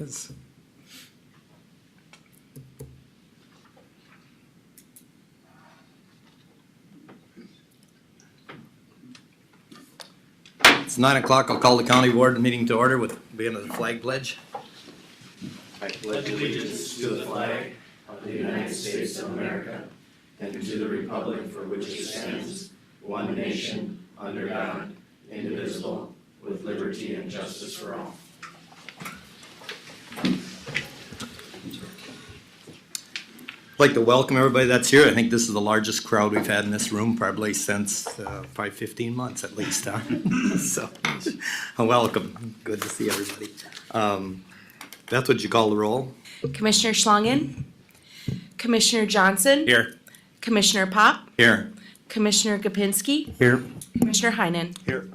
is. It's 9 o'clock. I'll call the county board meeting to order with beginning of the flag pledge. I pledge allegiance to the flag of the United States of America and to the republic for which it stands, one nation, under God, indivisible, with liberty and justice for all. I'd like to welcome everybody that's here. I think this is the largest crowd we've had in this room probably since probably 15 months at least. Huh? So, welcome. Good to see everybody. Beth, would you call the roll? Commissioner Schlangen, Commissioner Johnson, Here. Commissioner Pop, Here. Commissioner Gopinski, Here. Commissioner Heinen. Here.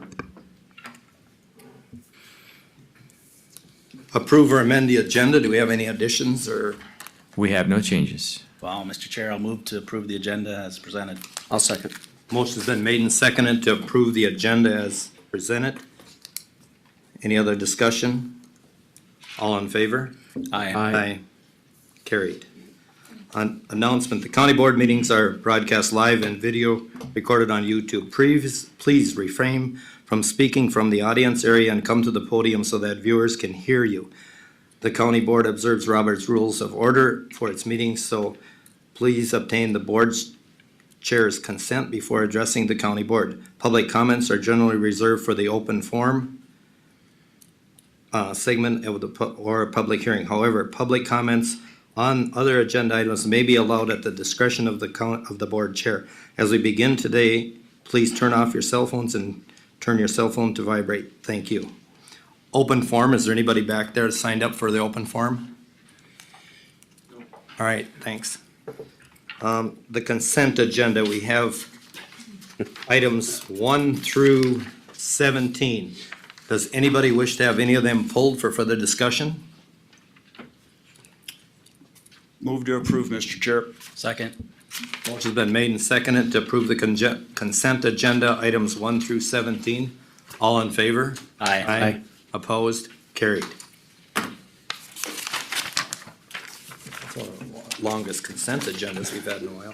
Approve or amend the agenda. Do we have any additions or? We have no changes. Well, Mr. Chair, I'll move to approve the agenda as presented. I'll second. Motion's been made and seconded to approve the agenda as presented. Any other discussion? All in favor? Aye. Carried. Announcement, the county board meetings are broadcast live and video recorded on YouTube. Please refrain from speaking from the audience area and come to the podium so that viewers can hear you. The county board observes Robert's Rules of Order for its meetings, so please obtain the board's chair's consent before addressing the county board. Public comments are generally reserved for the open forum segment of or a public hearing. However, public comments on other agenda items may be allowed at the discretion of the board chair. As we begin today, please turn off your cell phones and turn your cell phone to vibrate. Thank you. Open forum, is there anybody back there signed up for the open forum? All right, thanks. The consent agenda, we have items 1 through 17. Does anybody wish to have any of them pulled for further discussion? Move to approve, Mr. Chair. Second. Motion's been made and seconded to approve the consent agenda, items 1 through 17. All in favor? Aye. Opposed? Carried. Longest consent agendas we've had in a while.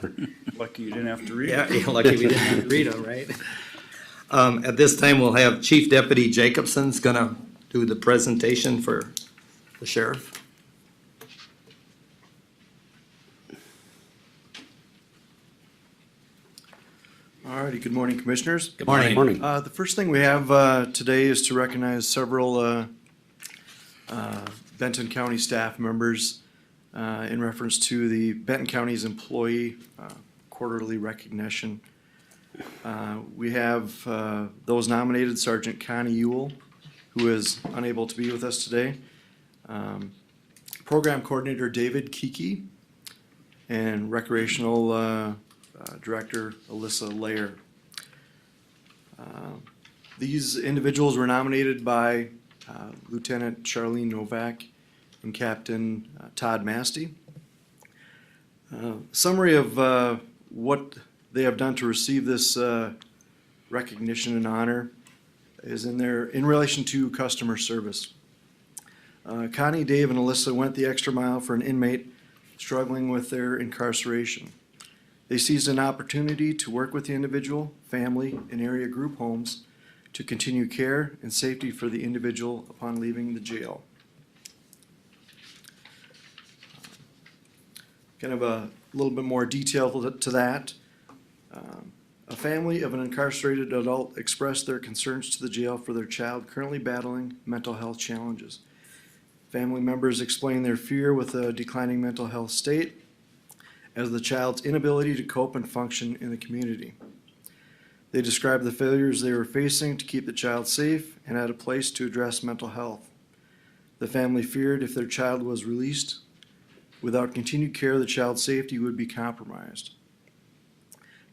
Lucky you didn't have to read Yeah, it. you're lucky we didn't have to read them, right? At this time, we'll have Chief Deputy Jacobson's gonna do the presentation for the sheriff. All righty, good morning, Commissioners. Good morning. Morning. The first thing we have today is to recognize several Benton County staff members in reference to the Benton County's employee quarterly recognition. We have those nominated: Sergeant Connie Ewell, who is unable to be with us today, Program Coordinator David Kiki, and Recreational Director Alyssa Lair. These individuals were nominated by Lieutenant Charlene Novak and Captain Todd Masty. Summary of what they have done to receive this recognition and honor is in relation to customer service. Connie, Dave, and Alyssa went the extra mile for an inmate struggling with their incarceration. They seized an opportunity to work with the individual, family, and area group homes to continue care and safety for the individual upon leaving the jail. Kind of a little bit more detail to that. A family of an incarcerated adult expressed their concerns to the jail for their child currently battling mental health challenges. Family members explained their fear with a declining mental health state as the child's inability to cope and function in the community. They described the failures they were facing to keep the child safe and at a place to address mental health. The family feared if their child was released, without continued care, the child's safety would be compromised.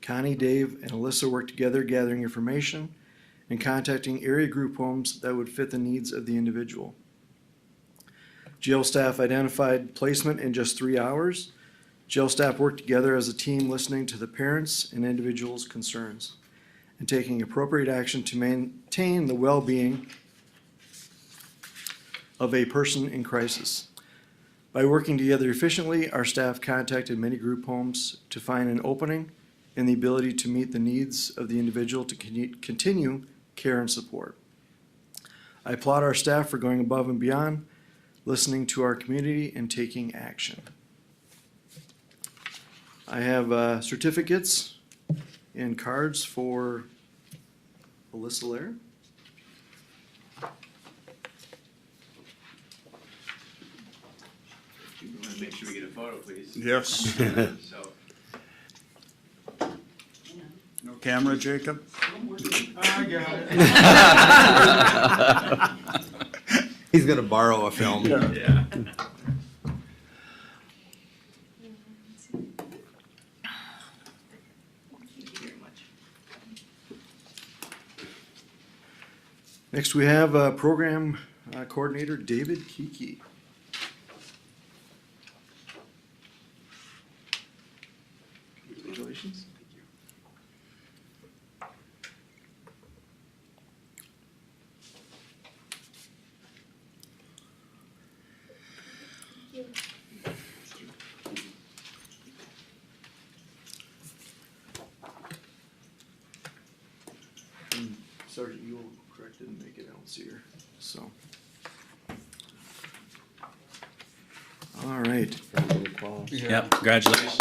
Connie, Dave, and Alyssa worked together gathering information and contacting area group homes that would fit the needs of the individual. Jail staff identified placement in just 3 hours. Jail staff worked together as a team, listening to the parents and individuals' concerns and taking appropriate action to maintain the well-being of a person in crisis. By working together efficiently, our staff contacted many group homes to find an opening and the ability to meet the needs of the individual to continue care and support. I applaud our staff for going above and beyond, listening to our community and taking action. I have certificates and cards for Alyssa Lair. We want to make sure we get a photo, please. Yes. So, No camera, Jacob? He's gonna borrow a film. yeah. Next, we have Program Coordinator David Kiki. Congratulations. And Sergeant, you will correct it and make it else here, so. All right. Yep, congratulations.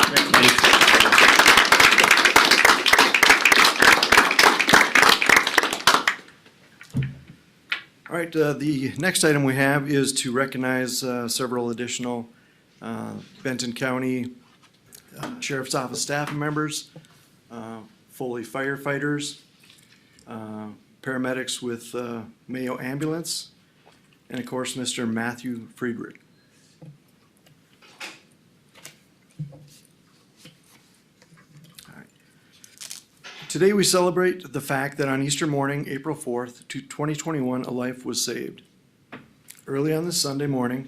All right, the next item we have is to recognize several additional Benton County Sheriff's Office staff members, Foley firefighters, paramedics with Mayo Ambulance, and of course, Mr. Matthew Friedrich. All right. Today we celebrate the fact that on Easter morning, April 4th, 2021, a life was saved. Early on this Sunday morning,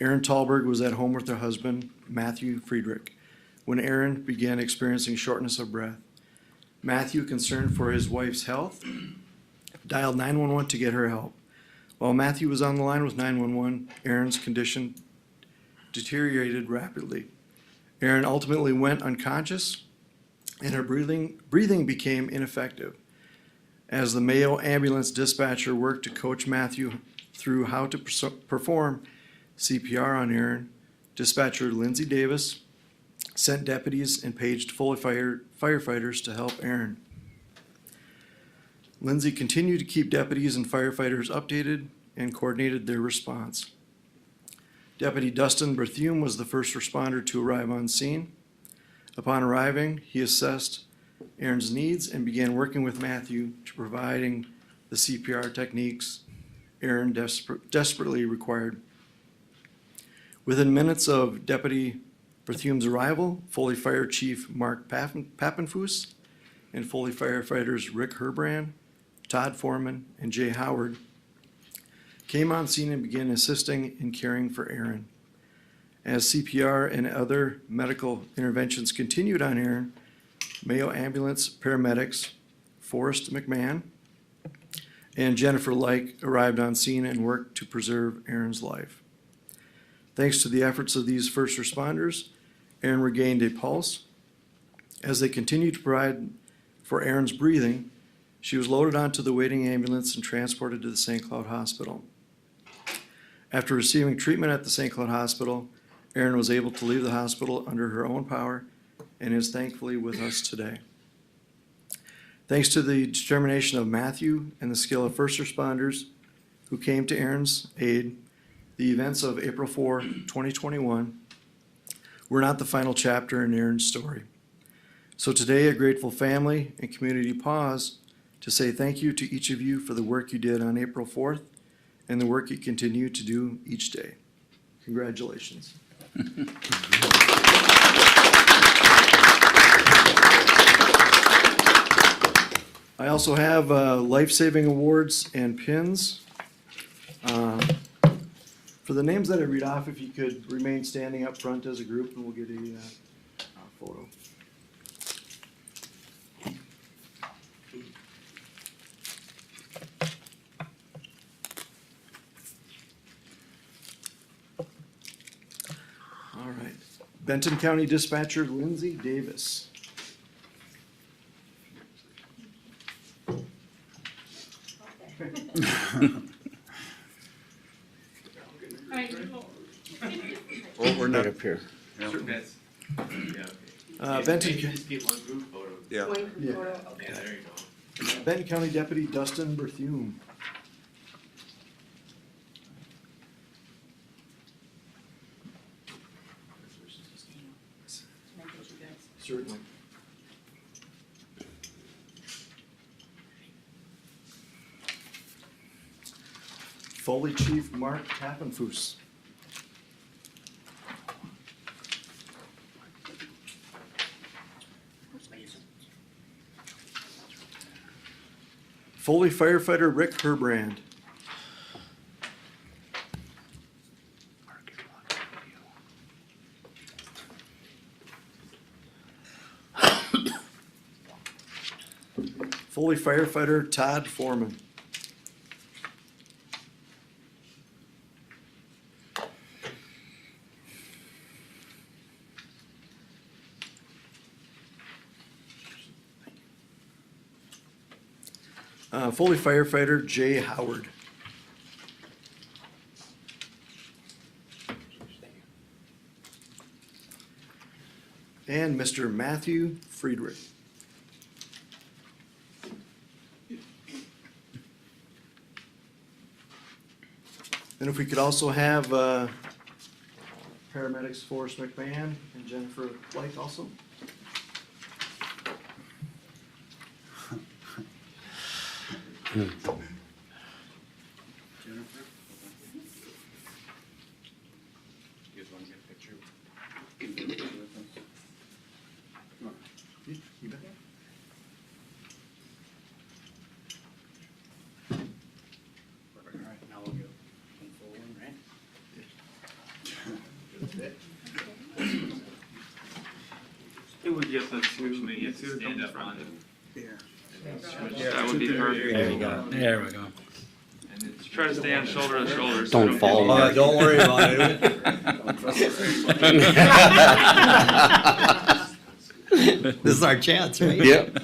Erin Tallberg was at home with her husband, Matthew Friedrich, when Erin began experiencing shortness of breath. Matthew, concerned for his wife's health, dialed 911 to get her help. While Matthew was on the line with 911, Erin's condition deteriorated rapidly. Erin ultimately went unconscious, and her breathing became ineffective. As the Mayo ambulance dispatcher worked to coach Matthew through how to perform CPR on Erin, dispatcher Lindsay Davis sent deputies and paged Foley firefighters to help Erin. Lindsay continued to keep deputies and firefighters updated and coordinated their response. Deputy Dustin Berthume was the first responder to arrive on scene. Upon arriving, he assessed Erin's needs and began working with Matthew to providing the CPR techniques Erin desperately required. Within minutes of Deputy Berthume's arrival, Foley Fire Chief Mark Pappenfuss and Foley firefighters Rick Herbrand, Todd Foreman, and Jay Howard came on scene and began assisting in caring for Erin. As CPR and other medical interventions continued on Erin, Mayo Ambulance paramedics Forrest McMahon and Jennifer Like arrived on scene and worked to preserve Erin's life. Thanks to the efforts of these first responders, Erin regained a pulse. As they continued to provide for Erin's breathing, she was loaded onto the waiting ambulance and transported to the St. Cloud Hospital. After receiving treatment at the St. Cloud Hospital, Erin was able to leave the hospital under her own power and is thankfully with us today. Thanks to the determination of Matthew and the skill of first responders who came to Erin's aid, the events of April 4, 2021 were not the final chapter in Erin's story. So today, a grateful family and community pause to say thank you to each of you for the work you did on April 4th and the work you continue to do each day. Congratulations. I also have life-saving awards and pins. For the names that I read off, if you could remain standing up front as a group, and we'll get a photo. Benton County Dispatcher Lindsay Davis. Oh, we're not up here. Benton, Just get one group photo. Yeah. yeah. Okay, there you go. Benton County Deputy Dustin Berthume. Certainly. Foley Chief Mark Tappenfuss. Foley Firefighter Rick Herbrand. Foley Firefighter Todd Foreman. Foley Firefighter Jay Howard. And Mr. Matthew Friedrich. And if we could also have paramedics Forrest McMahon and Jennifer White also. You guys wanna get a picture? You bet. Alright, now we'll go forward, right? It would get the two, maybe two Stand comes up from on it. That would be perfect. There you go. There we go. Try to stand shoulder to shoulder. Don't so we fall, get- Mark. Don't worry about it. This is our chance, right? Yep.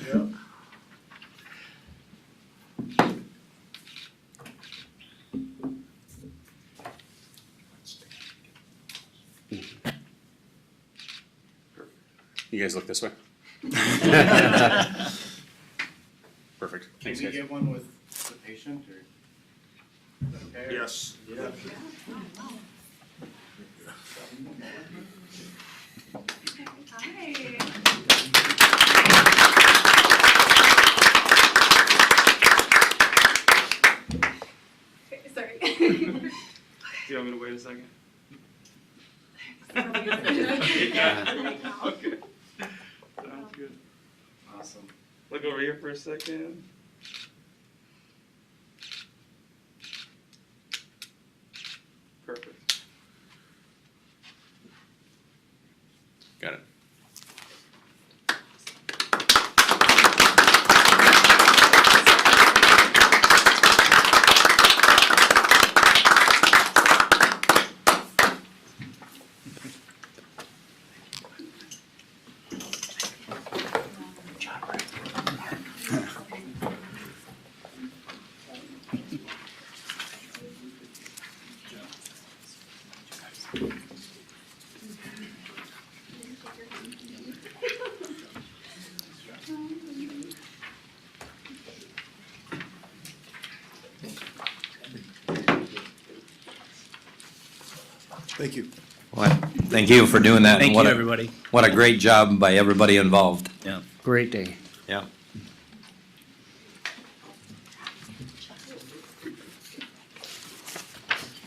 You guys look this way. Perfect. Can Thanks, we guys. get one with the patient or? Is that okay? Yes. Sorry. Do you want me to wait a second? Okay. Sounds good. Awesome. Look over here for a second. Perfect. Got it. Thank you. What? Thank you for doing that. Thank What you, a- everybody. What a great job by everybody involved. Yeah. Great day. Yeah.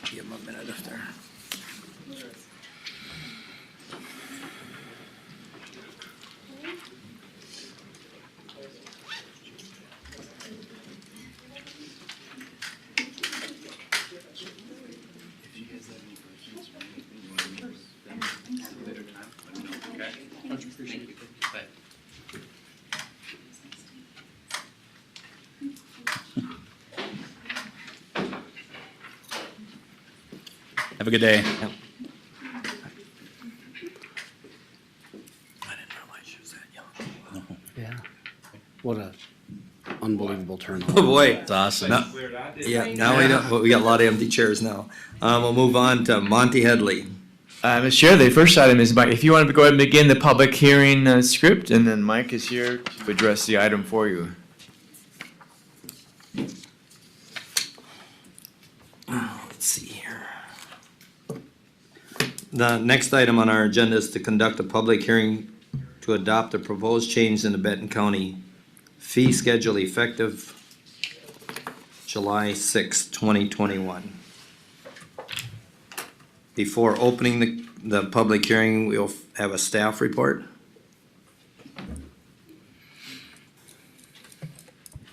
Give him a minute if they're. If you guys have any questions or anything, you wanna meet them at a later time, let me know, okay? Much appreciated. Bye. Have a good day. turnout. Oh, boy. It's awesome. No. Yeah, now we got a lot of empty chairs now. We'll move on to Monty Headley. Mr. Chair, the first item is, Mike, if you want to go ahead and begin the public hearing script, and then Mike is here to address the item for you. Let's see here. The next item on our agenda is to conduct a public hearing to adopt a proposed change in the Benton County fee schedule effective July 6, 2021. Before opening the public hearing, we'll have a staff report.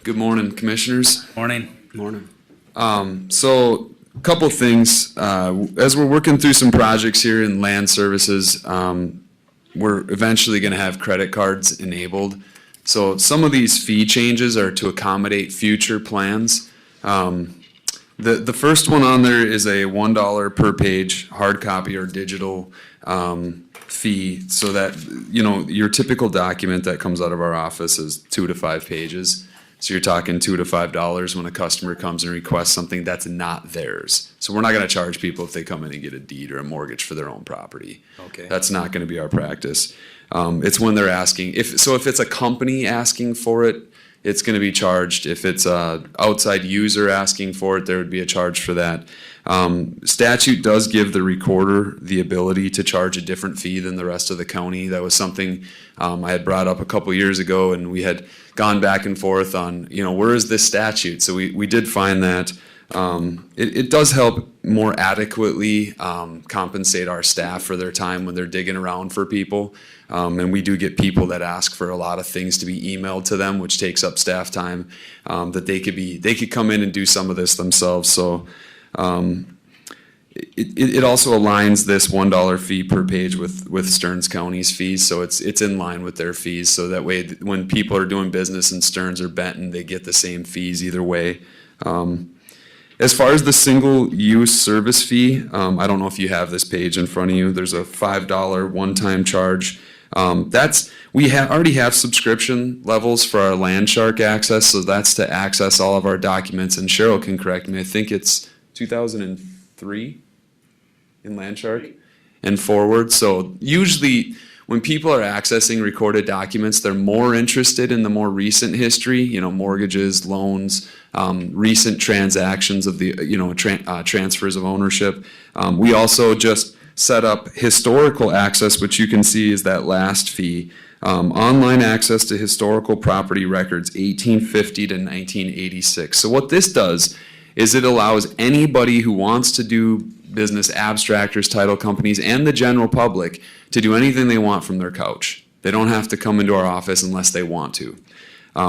Good morning, Commissioners. Morning. Morning. So a couple things, as we're working through some projects here in land services, we're eventually gonna have credit cards enabled. So some of these fee changes are to accommodate future plans. The first one on there is a $1 per page hard copy or digital fee, so that, you know, your typical document that comes out of our office is 2 to 5 pages. So you're talking $2 to $5 when a customer comes and requests something that's not theirs. So we're not gonna charge people if they come in and get a deed or a mortgage for their own property. Okay. That's not gonna be our practice. It's when they're asking, if it's a company asking for it, it's gonna be charged. If it's a outside user asking for it, there would be a charge for that. Statute does give the recorder the ability to charge a different fee than the rest of the county. That was something I had brought up a couple years ago, and we had gone back and forth on, you know, where is this statute? So we did find that it does help more adequately compensate our staff for their time when they're digging around for people. And we do get people that ask for a lot of things to be emailed to them, which takes up staff time, that they could come in and do some of this themselves. So it also aligns this $1 fee per page with Stearns County's fees, so it's in line with their fees. So that way, when people are doing business in Stearns or Benton, they get the same fees either way. As far as the single-use service fee, I don't know if you have this page in front of you. There's a $5 one-time charge. We already have subscription levels for our Landshark access, so that's to access all of our documents. And Cheryl can correct me. I think it's 2003 in Landshark and forward. So usually when people are accessing recorded documents, they're more interested in the more recent history, you know, mortgages, loans, recent transactions of the, you know, transfers of ownership. We also just set up historical access, which you can see is that last fee. Online access to historical property records, 1850 to 1986. So what this does is it allows anybody who wants to do business, abstractors, title companies, and the general public to do anything they want from their couch. They don't have to come into our office unless they want to.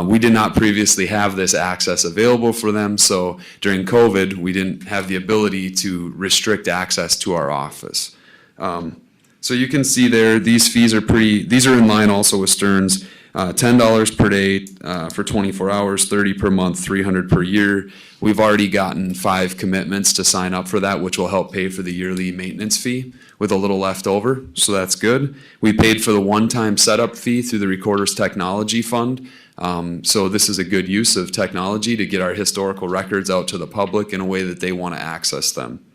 We did not previously have this access available for them, so during COVID, we didn't have the ability to restrict access to our office. So you can see there, these fees are these are in line also with Stearns. $10 per day for 24 hours, $30 per month, $300 per year. We've already gotten 5 commitments to sign up for that, which will help pay for the yearly maintenance fee with a little left over, so that's good. We paid for the one-time setup fee through the Recorder's Technology Fund. So this is a good use of technology to get our historical records out to the public in a way that they want to access them.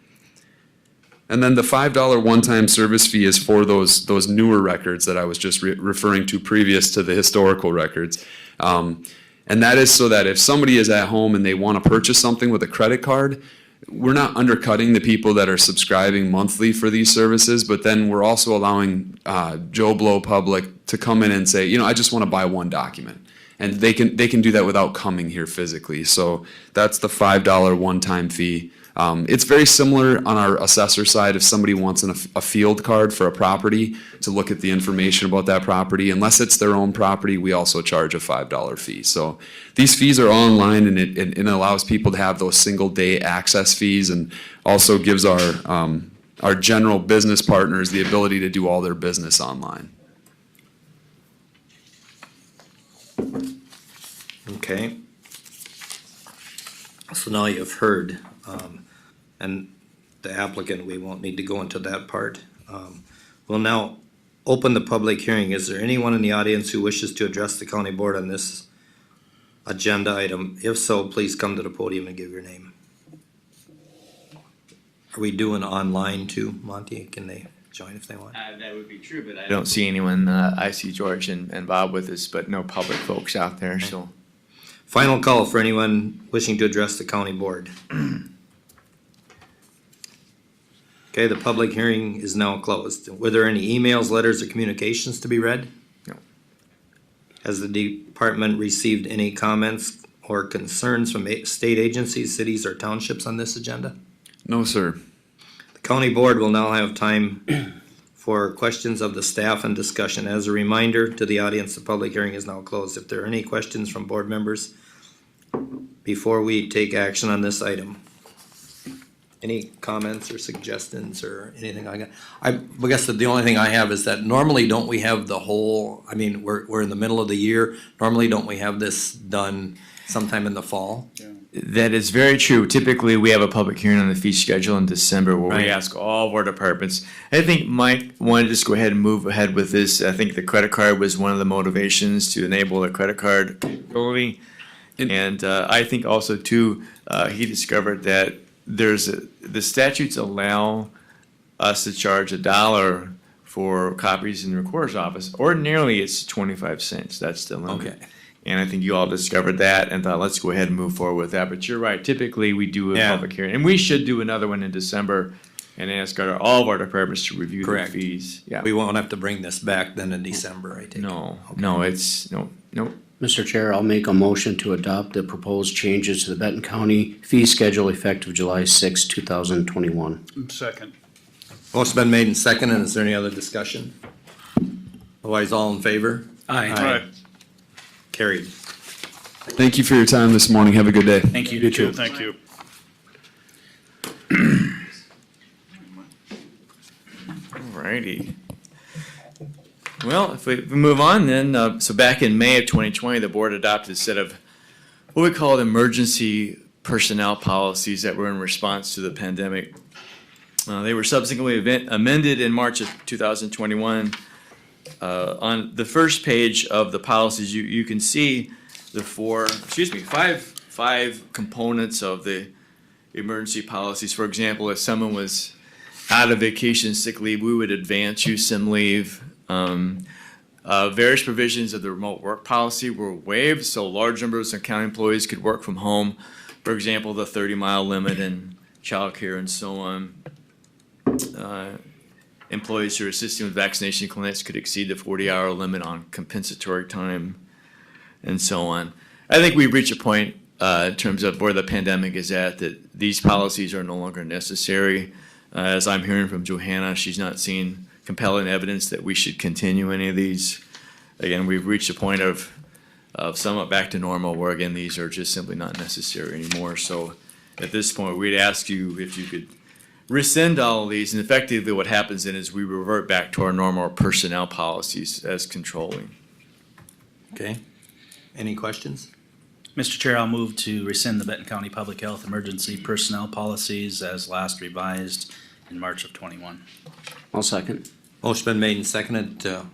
And then the $5 one-time service fee is for those newer records that I was just referring to previous to the historical records. And that is so that if somebody is at home and they want to purchase something with a credit card, we're not undercutting the people that are subscribing monthly for these services, but then we're also allowing Joe Blow public to come in and say, you know, I just want to buy one document. And they can do that without coming here physically. So that's the $5 one-time fee. It's very similar on our assessor side if somebody wants a field card for a property to look at the information about that property. Unless it's their own property, we also charge a $5 fee. So these fees are all online, and it allows people to have those single day access fees, and also gives our general business partners the ability to do all their business online. Okay. So now you've heard, and the applicant, we won't need to go into that part. We'll now open the public hearing. Is there anyone in the audience who wishes to address the county board on this agenda item? If so, please come to the podium and give your name. Are we doing online too, Monty? Can they join if they want? That would be true, but I don't see anyone. I see George and Bob with us, but no public folks out there, so. Final call for anyone wishing to address the county board. Okay, the public hearing is now closed. Were there any emails, letters, or communications to be read? No. Has the department received any comments or concerns from state agencies, cities, or townships on this agenda? No, sir. The county board will now have time for questions of the staff and discussion. As a reminder to the audience, the public hearing is now closed. If there are any questions from board members before we take action on this item. Any comments or suggestions or anything like that? I guess that the only thing I have is that normally don't we have the whole, I mean, we're in the middle of the year. Normally don't we have this done sometime in the fall? That is very true. Typically, we have a public hearing on the fee schedule in December where Right. we ask all of our departments. I think Mike wanted to just go ahead and move ahead with this. I think the credit card was one of the motivations to enable the credit card capability. And I think also too, he discovered that the statutes allow us to charge $1 for copies in the recorder's office. Ordinarily, it's 25 cents. That's the limit. Okay. And I think you all discovered that and thought, let's go ahead and move forward with that. But you're right. Typically, we do a Yeah. public hearing, and we should do another one in December and ask all of our departments to review Correct. the fees. Yeah. We won't have to bring this back then in December, I take it. No, it's no. Mr. Chair, I'll make a motion to adopt the proposed changes to the Benton County fee schedule effective July 6, 2021. Second. Motion been made and seconded. Is there any other discussion? Otherwise, all in favor? Aye. Carried. Thank you for your time this morning. Have a good day. Thank you. too. Thank you. Alrighty. Well, if we move on then, so back in May of 2020, the board adopted a set of what we call emergency personnel policies that were in response to the pandemic. They were subsequently amended in March of 2021. On the first page of the policies, you can see the five components of the emergency policies. For example, if someone was out of vacation, sick leave, we would advance use some leave. Various provisions of the remote work policy were waived, so large numbers of county employees could work from home. For example, the 30-mile limit and childcare and so on. Employees who are assisting with vaccination clinics could exceed the 40-hour limit on compensatory time and so on. I think we've reached a point in terms of where the pandemic is at that these policies are no longer necessary. As I'm hearing from Johanna, she's not seeing compelling evidence that we should continue any of these. Again, we've reached a point of somewhat back to normal where, again, these are just simply not necessary anymore. So at this point, we'd ask you if you could rescind all of these, and effectively what happens then is we revert back to our normal personnel policies as controlling. Okay. Any questions? Mr. Chair, I'll move to rescind the Benton County Public Health Emergency Personnel Policies as last revised in March of '21. I'll second. Motion been made and seconded to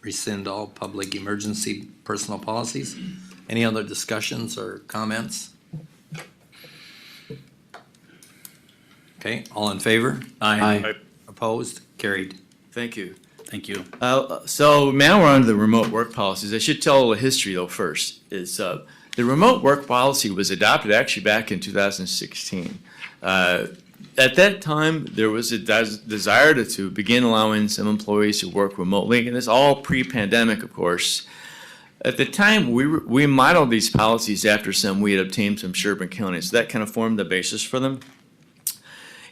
rescind all public emergency personnel policies. Any other discussions or comments? Okay, all in favor? Aye. Opposed? Carried. Thank you. Thank you. So now we're on to the remote work policies. I should tell a history though first. Is the remote work policy was adopted actually back in 2016. At that time, there was a desire to begin allowing some employees to work remotely, and it's all pre-pandemic, of course. At the time, we modeled these policies after some we had obtained from Sherburne County, so that kind of formed the basis for them.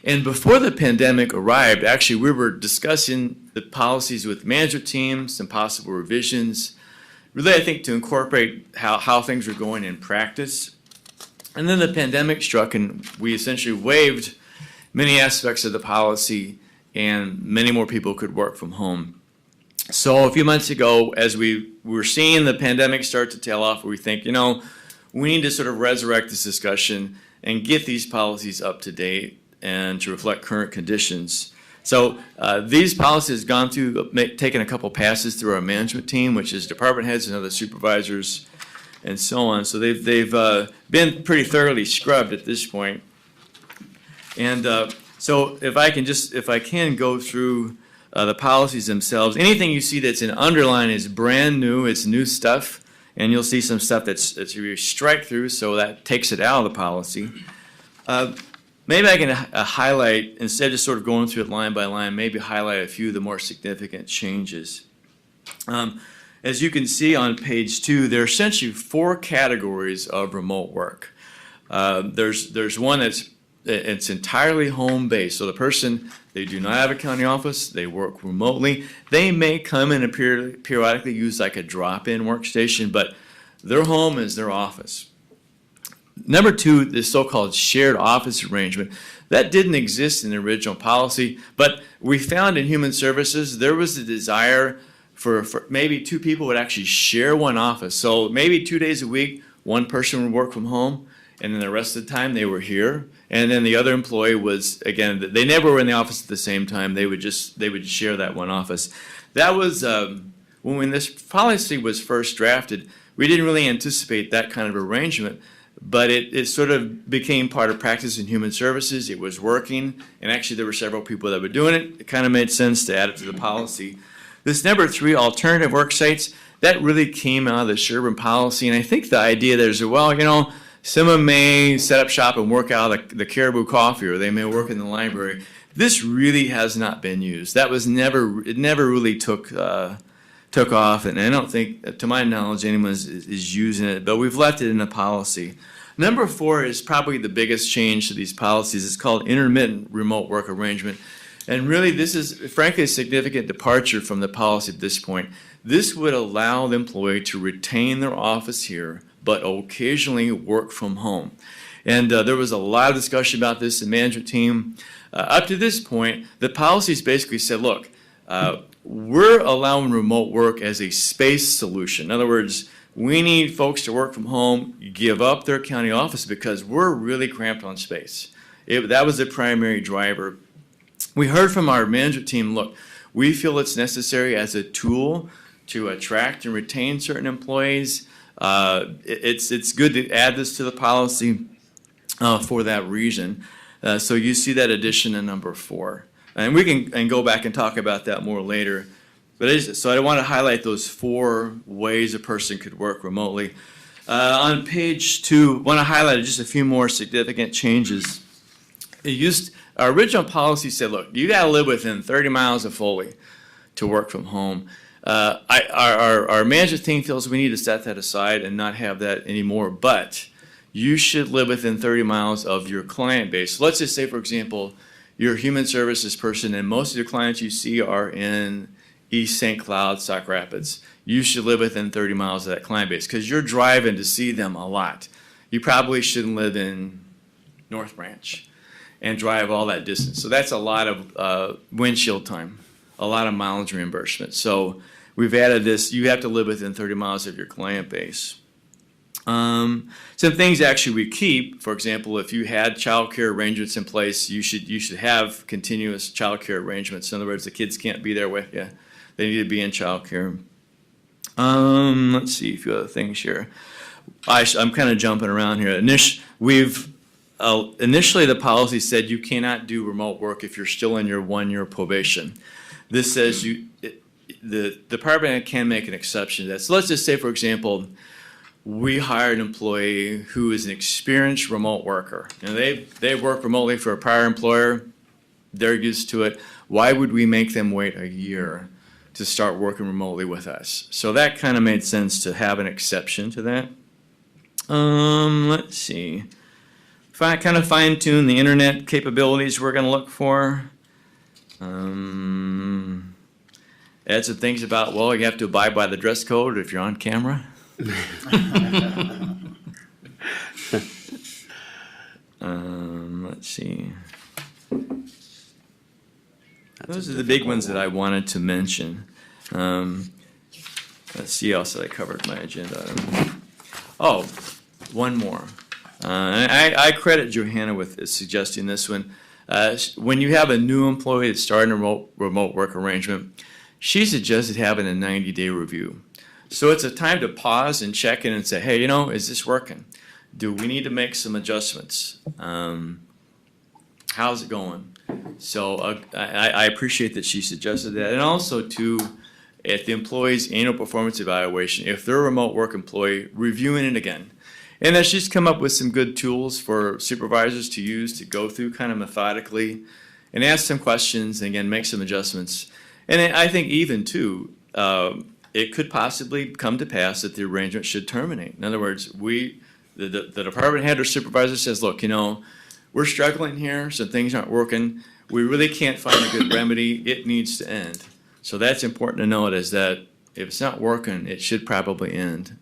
And before the pandemic arrived, actually, we were discussing the policies with management teams, some possible revisions, really, I think, to incorporate how things were going in practice. And then the pandemic struck, and we essentially waived many aspects of the policy, and many more people could work from home. So a few months ago, as we were seeing the pandemic start to tail off, we think, we need to sort of resurrect this discussion and get these policies up to date and to reflect current conditions. So these policies have gone through, taken a couple passes through our management team, which is department heads and other supervisors. and so on. So they've been pretty thoroughly scrubbed at this point. And so if I can go through the policies themselves, anything you see that's an underline is brand new, it's new stuff, and you'll see some stuff that's you strike through, so that takes it out of the policy. Maybe I can highlight, instead of just sort of going through it line by line, maybe highlight a few of the more significant changes. As you can see on page 2, there are essentially 4 categories of remote work. There's one it's entirely home-based. So the person, they do not have a county office, they work remotely. They may come in and periodically use like a drop-in workstation, but their home is their office. Number 2, the so-called shared office arrangement. That didn't exist in the original policy, but we found in human services there was a desire for maybe 2 people would actually share one office. So maybe 2 days a week, one person would work from home, and then the rest of the time they were here. And then the other employee was, again, they never were in the office at the same time. They would share that one office. That was, when this policy was first drafted, we didn't really anticipate that kind of arrangement, but it sort of became part of practice in human services. It was working, and actually there were several people that were doing it. It kind of made sense to add it to the policy. This number 3, alternative work sites, that really came out of the Sherburne policy, and I think the idea there is, well, you know, someone may set up shop and work out of the Caribou Coffee, or they may work in the library. This really has not been used. It never really took off, and I don't think, to my knowledge, anyone is using it, but we've left it in the policy. Number 4 is probably the biggest change to these policies. It's called intermittent remote work arrangement. And really, this is, frankly, a significant departure from the policy at this point. This would allow the employee to retain their office here, but occasionally work from home. And there was a lot of discussion about this in the management team. Up to this point, the policies basically said, look, we're allowing remote work as a space solution. In other words, we need folks to work from home, give up their county office because we're really cramped on space. That was the primary driver. We heard from our management team, look, we feel it's necessary as a tool to attract and retain certain employees. It's good to add this to the policy for that reason. So you see that addition in number 4. And we can go back and talk about that more later. But so I want to highlight those 4 ways a person could work remotely. On page 2, I want to highlight just a few more significant changes. Our original policy said, look, you got to live within 30 miles of Foley to work from home. Our management team feels we need to set that aside and not have that anymore, but you should live within 30 miles of your client base. So let's just say, for example, you're a human services person and most of your clients you see are in East St. Cloud, Sauk Rapids. You should live within 30 miles of that client base because you're driving to see them a lot. You probably shouldn't live in North Branch and drive all that distance. So that's a lot of windshield time, a lot of mileage reimbursement. So we've added this, you have to live within 30 miles of your client base. Some things actually we keep, for example, if you had child care arrangements in place, you should have continuous child care arrangements. In other words, the kids can't be there with you. They need to be in child care. Let's see a few other things here. I'm kind of jumping around here. Initially, the policy said you cannot do remote work if you're still in your 1-year probation. This says the department can make an exception to that. So let's just say, for example, we hired an employee who is an experienced remote worker. And they've worked remotely for a prior employer. They're used to it. Why would we make them wait a year to start working remotely with us? So that kind of made sense to have an exception to that. Let's see. Kind of fine-tune the internet capabilities we're going to look for. Add some things about, well, you have to abide by the dress code if you're on camera. Let's see. Those are the big ones that I wanted to mention. Let's see else that I covered my agenda item. Oh, one more. I credit Johanna with suggesting this one. When you have a new employee that's starting a remote work arrangement, she suggested having a 90-day review. So it's a time to pause and check in and say, hey, is this working? Do we need to make some adjustments? How's it going? So I appreciate that she suggested that. And also too, at the employee's annual performance evaluation, if they're a remote work employee, reviewing it again. And that she's come up with some good tools for supervisors to use to go through kind of methodically and ask some questions and again, make some adjustments. And I think even too, it could possibly come to pass that the arrangement should terminate. In other words, the department head or supervisor says, look, we're struggling here, some things aren't working. We really can't find a good remedy. It needs to end. So that's important to note is that if it's not working, it should probably end.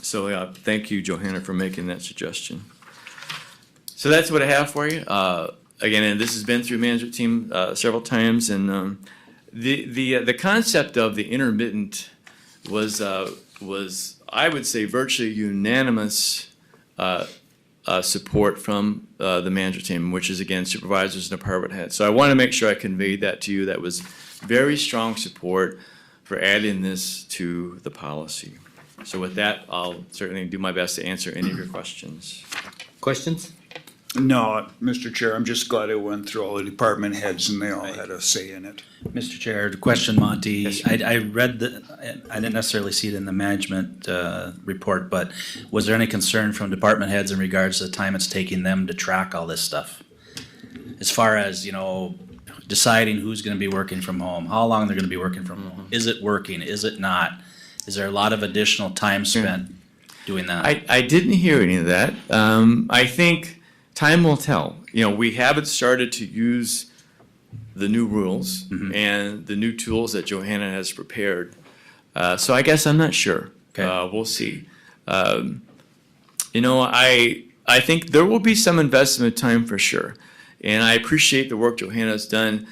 So thank you, Johanna, for making that suggestion. So that's what I have for you. Again, and this has been through management team several times, and the concept of the intermittent was I would say virtually unanimous support from the management team, which is again supervisors and department heads. So I want to make sure I conveyed that to you. That was very strong support for adding this to the policy. So with that, I'll certainly do my best to answer any of your questions. Questions? No, Mr. Chair, I'm just glad it went through all the department heads and they all had a say in it. Mr. Chair, the question, Monty, Yes, sir. I read I didn't necessarily see it in the management report, but was there any concern from department heads in regards to the time it's taking them to track all this stuff? As far as, deciding who's gonna be working from home, how long they're gonna be working from home, is it working, is it not? Is there a lot of additional time spent doing that? I didn't hear any of that. I think time will tell. We haven't started to use the new rules and the new tools that Johanna has prepared. So I guess I'm not sure. Okay. We'll see. I think there will be some investment time for sure. And I appreciate the work Johanna's done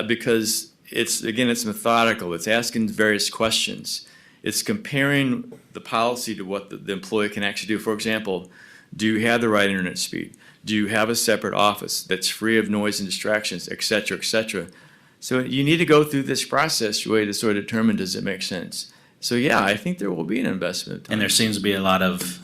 because it's methodical. It's asking various questions. It's comparing the policy to what the employee can actually do. For example, do you have the right internet speed? Do you have a separate office that's free of noise and distractions, et cetera, et cetera? So you need to go through this process way to sort of determine, does it make sense? So yeah, I think there will be an investment. And there seems to be a lot of,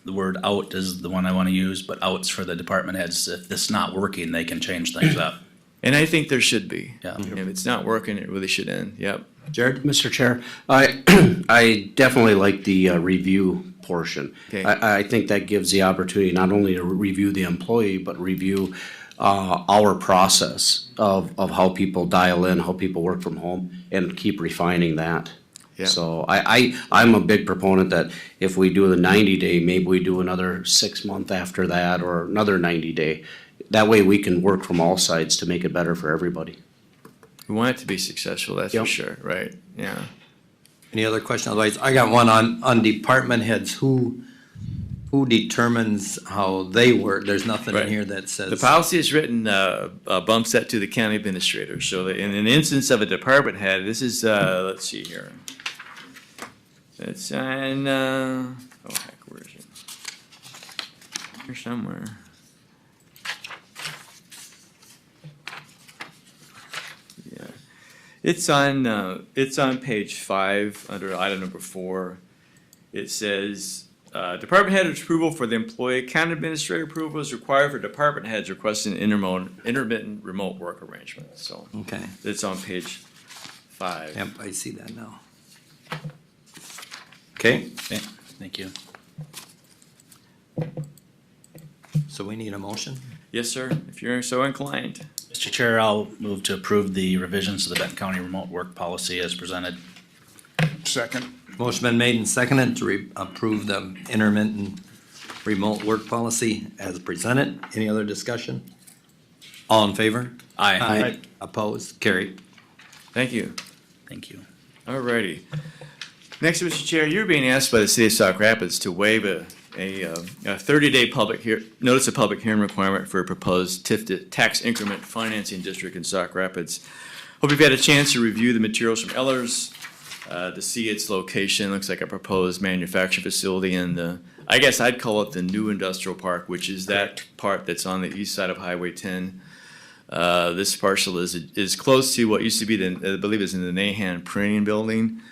the word out is the one I want to use, but outs for the department heads. If this is not working, they can change things up. And I think there should be. Yeah. If it's not working, it really should end. Yep. Jared? Mr. Chair, I definitely like the review portion. Okay. I think that gives the opportunity not only to review the employee, but review our process of how people dial in, how people work from home, and keep refining that. Yeah. So I'm a big proponent that if we do the 90-day, maybe we do another 6 month after that, or another 90-day. That way we can work from all sides to make it better for everybody. We want it to be successful, that's for Yep. sure, right? Yeah. Any other questions? Otherwise, I got one on department heads. Who determines how they work? There's nothing in Right. here that says. The policy is written, bumps that to the county administrator. So that in an instance of a department head, this is, let's see here. It's on, oh heck, where is it? Here somewhere. Yeah. It's on page 5 under item number 4. It says, department head approval for the employee, county administrator approval is required for department heads requesting intermittent remote work arrangement. So Okay, it's on page 5. yep, I see that now. Okay, Okay, thank you. so we need a motion? Yes, sir, if you're so inclined. Mr. Chair, I'll move to approve the revisions to the Benton County remote work policy as presented. Second. Motion been made and seconded to approve the intermittent remote work policy as presented. Any other discussion? All in favor? Aye. Opposed? Carried. Thank you. Thank you. Alrighty. Next, Mr. Chair, you're being asked by the city of Sauk Rapids to waive a 30-day notice of public hearing requirement for a proposed TIF tax increment financing district in Sauk Rapids. Hope you've had a chance to review the materials from Ellers, to see its location. Looks like a proposed manufacturing facility in the, I guess I'd call it the new industrial park, which is that part that's on the east side of Highway 10. This parcel is close to what used to be I believe is in the Nahan Printing Building.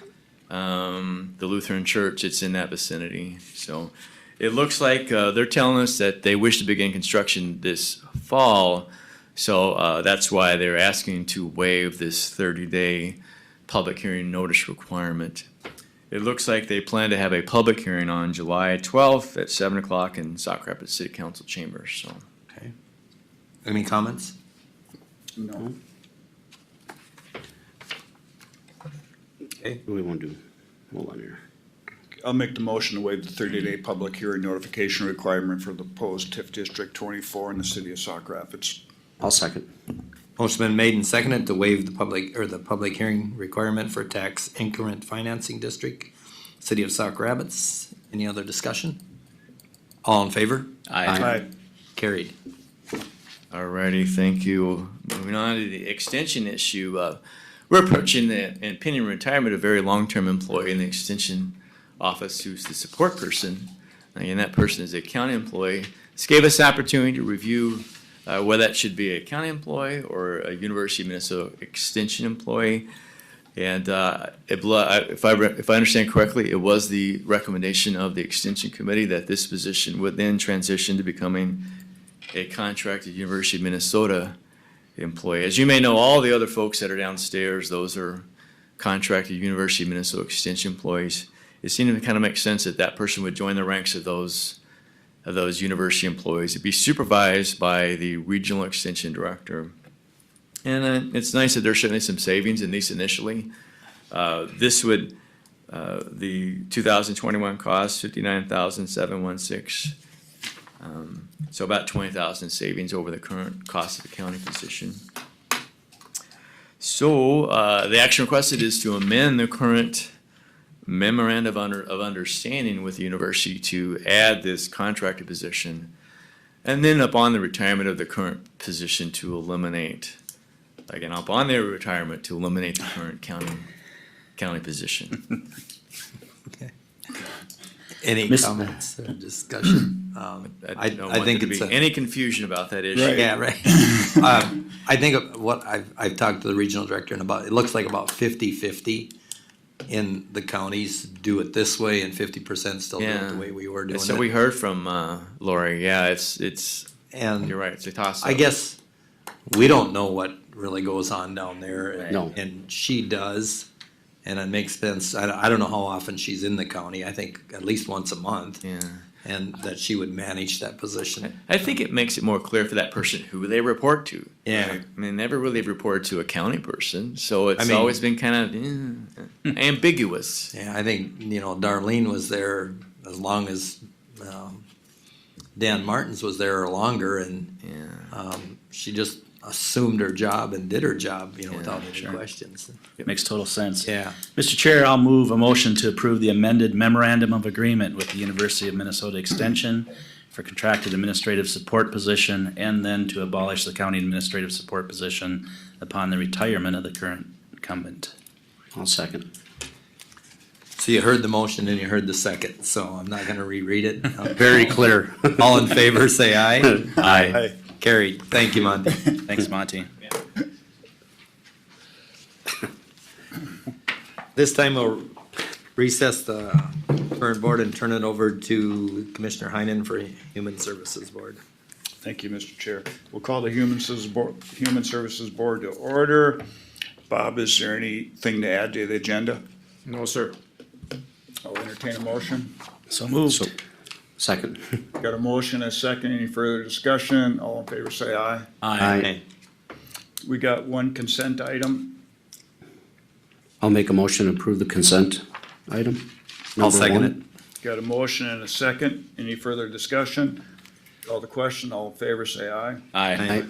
the Lutheran Church, it's in that vicinity. So it looks like they're telling us that they wish to begin construction this fall. So that's why they're asking to waive this 30-day public hearing notice requirement. It looks like they plan to have a public hearing on July 12th at 7 o'clock in Sauk Rapids City Council chambers. So Any comments? No. Okay. What do we want to do? Hold on here. I'll make the motion to waive the 30-day public hearing notification requirement for the proposed TIF District 24 in the city of Sauk Rapids. I'll second. Motion been made and seconded to waive the public hearing requirement for tax increment financing district, city of Sauk Rapids. Any other discussion? All in favor? Aye. Carried. Alrighty, thank you. Moving on to the extension issue. We're approaching the impending retirement of a very long-term employee in the extension office who's the support person. And that person is a county employee. This gave us the opportunity to review whether that should be a county employee or a University of Minnesota extension employee. And if I understand correctly, it was the recommendation of the extension committee that this position would then transition to becoming a contracted University of Minnesota employee. As you may know, all the other folks that are downstairs, those are contracted University of Minnesota extension employees. It seemed to kind of make sense that that person would join the ranks of those university employees. It'd be supervised by the regional extension director. And it's nice that there's certainly some savings, at least initially. This would, the 2021 cost, $59,716. So about 20,000 savings over the current cost of the county position. So the action requested is to amend the current memorandum of understanding with the university to add this contracted position, and then upon the retirement of the current position to eliminate, again, upon their retirement to eliminate the current county position. Any Miss- comments or discussion? I don't want think there to it's be any confusion about that issue. Right. Yeah, right. I think of what I've talked to the regional director and about, it looks like about 50-50 in the counties do it this way and 50% still do it the way we were doing So it. we heard from Lori. Yeah, it's And you're right. It's a toss. I guess we don't know what really goes on down there. No. And she does. And it makes sense. I don't know how often she's in the county. I think at least once a month. Yeah. And that she would manage that position. I think it makes it more clear for that person who they report to. Yeah. Right? I mean, never really reported to a county person, so it's I mean- always been kind of ambiguous. Yeah, I think, Darlene was there as long as Dan Martins was there or longer, and Yeah. she just assumed her job and did her job, without any sure. questions. It makes total sense. Yeah. Mr. Chair, I'll move a motion to approve the amended memorandum of agreement with the University of Minnesota Extension for contracted administrative support position, and then to abolish the county administrative support position upon the retirement of the current incumbent. I'll second. So you heard the motion and you heard the second, so I'm not gonna reread it. Very clear. All in favor, say aye. Aye. Carried. Thank you, Monty. Thanks, Monty. This time we'll recess the current board and turn it over to Commissioner Heinen for Human Services Board. Thank you, Mr. Chair. We'll call the Human Services Board to order. Bob, is there anything to add to the agenda? No, sir. I'll entertain a motion. So moved. Second. Got a motion, a second. Any further discussion? All in favor, say aye. Aye. We got one consent item. I'll make a motion to approve the consent item. I'll Number second one. it. Got a motion and a second. Any further discussion? Call the question. All in favor, say aye. Aye.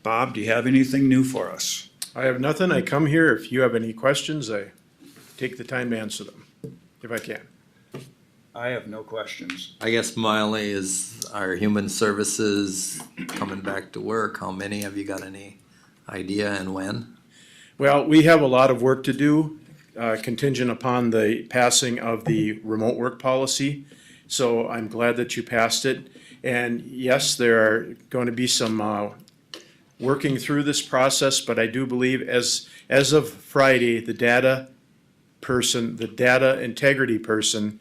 Bob, do you have anything new for us? I have nothing. I come here. If you have any questions, I take the time to answer them, if I can. I have no questions. I guess Miley is our Human Services coming back to work. How many? Have you got any idea and when? Well, we have a lot of work to do, contingent upon the passing of the remote work policy. So I'm glad that you passed it. And yes, there are going to be some working through this process, but I do believe as of Friday, the data person, the data integrity person,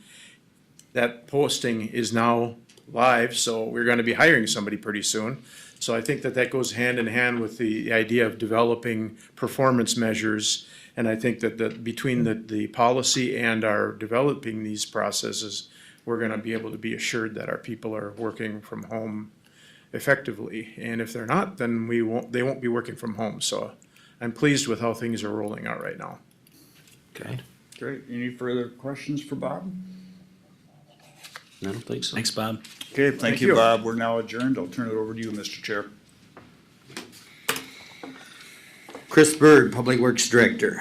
that posting is now live, so we're gonna be hiring somebody pretty soon. So I think that that goes hand in hand with the idea of developing performance measures. And I think that between the policy and our developing these processes, we're gonna be able to be assured that our people are working from home effectively. And if they're not, then they won't be working from home. So I'm pleased with how things are rolling out right now. Okay. Great. Any further questions for Bob? I don't think so. Thanks, Bob. Okay, thank Thank you, you. Bob. We're now adjourned. I'll turn it over to you, Mr. Chair. Chris Bird, Public Works Director.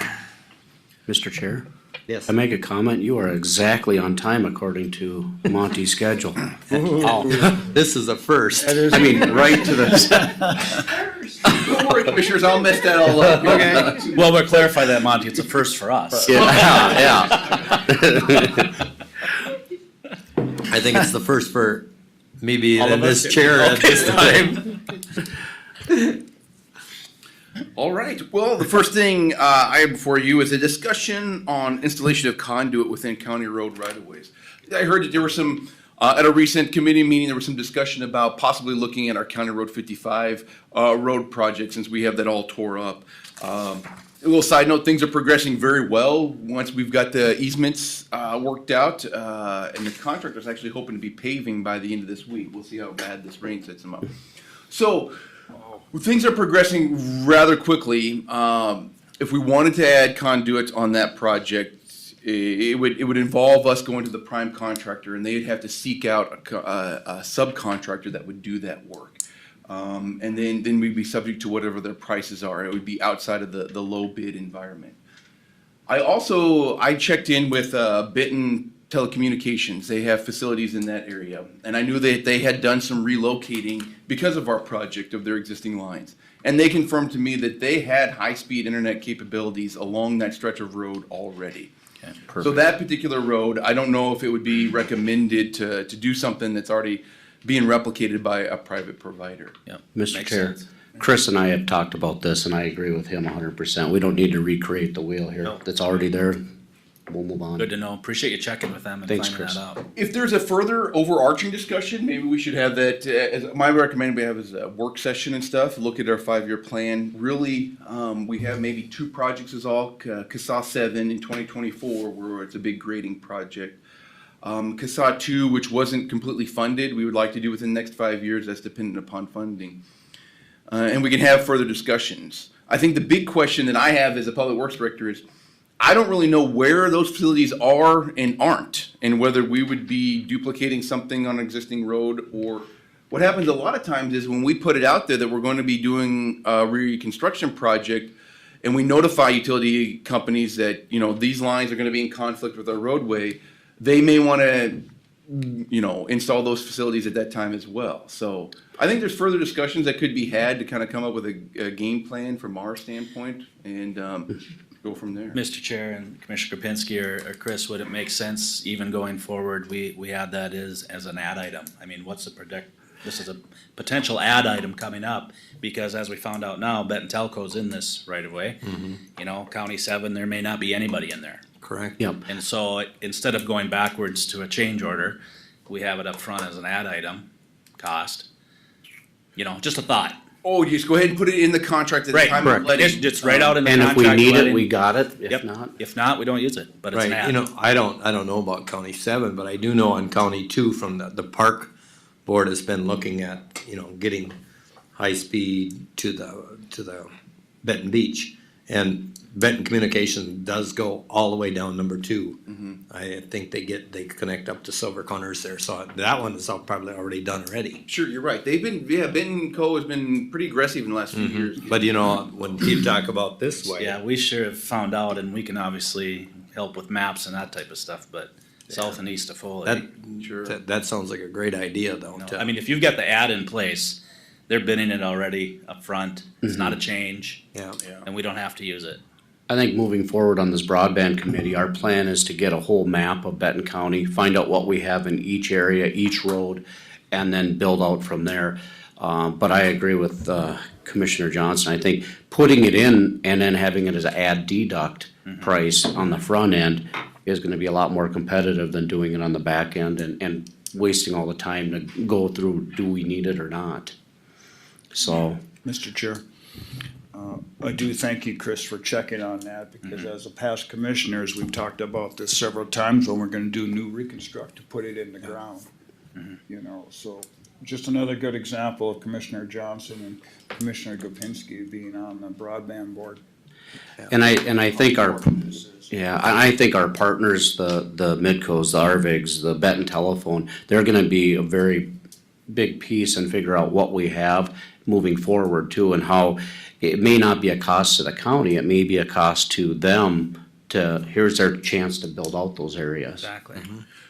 Mr. Chair, Yes. I make a comment, you are exactly on time according to Monty's schedule. This is a first. I mean, right to the, Don't worry, commissioners, I'll mess that all up. Okay. Well, we'll clarify that, Monty, it's a first for us. yeah. I think it's the first for me being All in of us? this chair at this time. All right, well, the first thing I have before you is a discussion on installation of conduit within county road right-of-ways. I heard that there were some, at a recent committee meeting, there was some discussion about possibly looking at our County Road 55 road project, since we have that all tore up. A little side note, things are progressing very well once we've got the easements worked out, and the contractor's actually hoping to be paving by the end of this week. We'll see how bad this rain sets them up. So, things are progressing rather quickly. If we wanted to add conduit on that project, it would involve us going to the prime contractor, and they'd have to seek out a subcontractor that would do that work. And then we'd be subject to whatever their prices are. It would be outside of the low bid environment. I checked in with Benton Telecommunications. They have facilities in that area, and I knew that they had done some relocating because of our project of their existing lines. And they confirmed to me that they had high-speed internet capabilities along that stretch of road already. Okay, So perfect. that particular road, I don't know if it would be recommended to do something that's already being replicated by a private provider. Yep, Mr. makes Chair, sense. Chris and I have talked about this and I agree with him 100%. We don't need to recreate the wheel here. That's already there. We'll move on. Good to know. Appreciate you checking with them and Thanks, finding Chris. that out. If there's a further overarching discussion, maybe we should have that, as my recommendation we have is a work session and stuff, look at our 5-year plan. Really, we have maybe 2 projects is all, CASA 7 in 2024, where it's a big grading project. CASA 2, which wasn't completely funded, we would like to do within the next 5 years, that's dependent upon funding. And we can have further discussions. I think the big question that I have as a public works director is, I don't really know where those facilities are and aren't, and whether we would be duplicating something on an existing road, or what happens a lot of times is when we put it out there that we're going to be doing a reconstruction project, and we notify utility companies that, you know, these lines are going to be in conflict with our roadway, they may want to, you know, install those facilities at that time as well. So I think there's further discussions that could be had to kind of come up with a game plan from our standpoint, and go from there. Mr. Chair and Commissioner Kapinski or Chris, would it make sense even going forward, we add that as an ad item? I mean, this is a potential ad item coming up, because as we found out now, Benton Telco's in this right away. You know, County 7, there may not be anybody in there. Correct. Yep. And so instead of going backwards to a change order, we have it up front as an ad item cost. You know, just a thought. Oh, you just go ahead and put it in the contract at the Right, time of letting. It's right out in the And if contract. we need it, letting- we got it. If Yep. not, If not, we don't use it, but it's an Right, ad. you know, I don't know about County 7, but I do know on County 2 from the park board has been looking at, you know, getting high speed to the Benton Beach. And Benton Communications does go all the way down number 2. I think they connect up to Silver Corners there, so that one is probably already done already. Sure, you're right. Benton Co. has been pretty aggressive in the last few years. But you know, when you talk about this way. Yeah, we sure have found out, and we can obviously help with maps and that type of stuff, but south and east of Foley. That sounds like a great idea though. you know, I mean, if you've got the ad in place, they're bidding it already up front. It's not a change, Yeah. and we don't have to use it. I think moving forward on this broadband committee, our plan is to get a whole map of Benton County, find out what we have in each area, each road, and then build out from there. But I agree with Commissioner Johnson. I think putting it in and then having it as an ad deduct price on the front end is gonna be a lot more competitive than doing it on the back end and wasting all the time to go through, do we need it or not? So, Mr. Chair, I do thank you, Chris, for checking on that, because as a past commissioners, we've talked about this several times when we're gonna do new reconstruct to put it in the ground. You know, so just another good example of Commissioner Johnson and Commissioner Gopinski being on the broadband board. and I think I think our partners, the Midcos, the Arvigs, the Benton Telephone, they're gonna be a very big piece and figure out what we have moving forward too, and how it may not be a cost to the county, it may be a cost to them to, here's their chance to build out those areas. Exactly.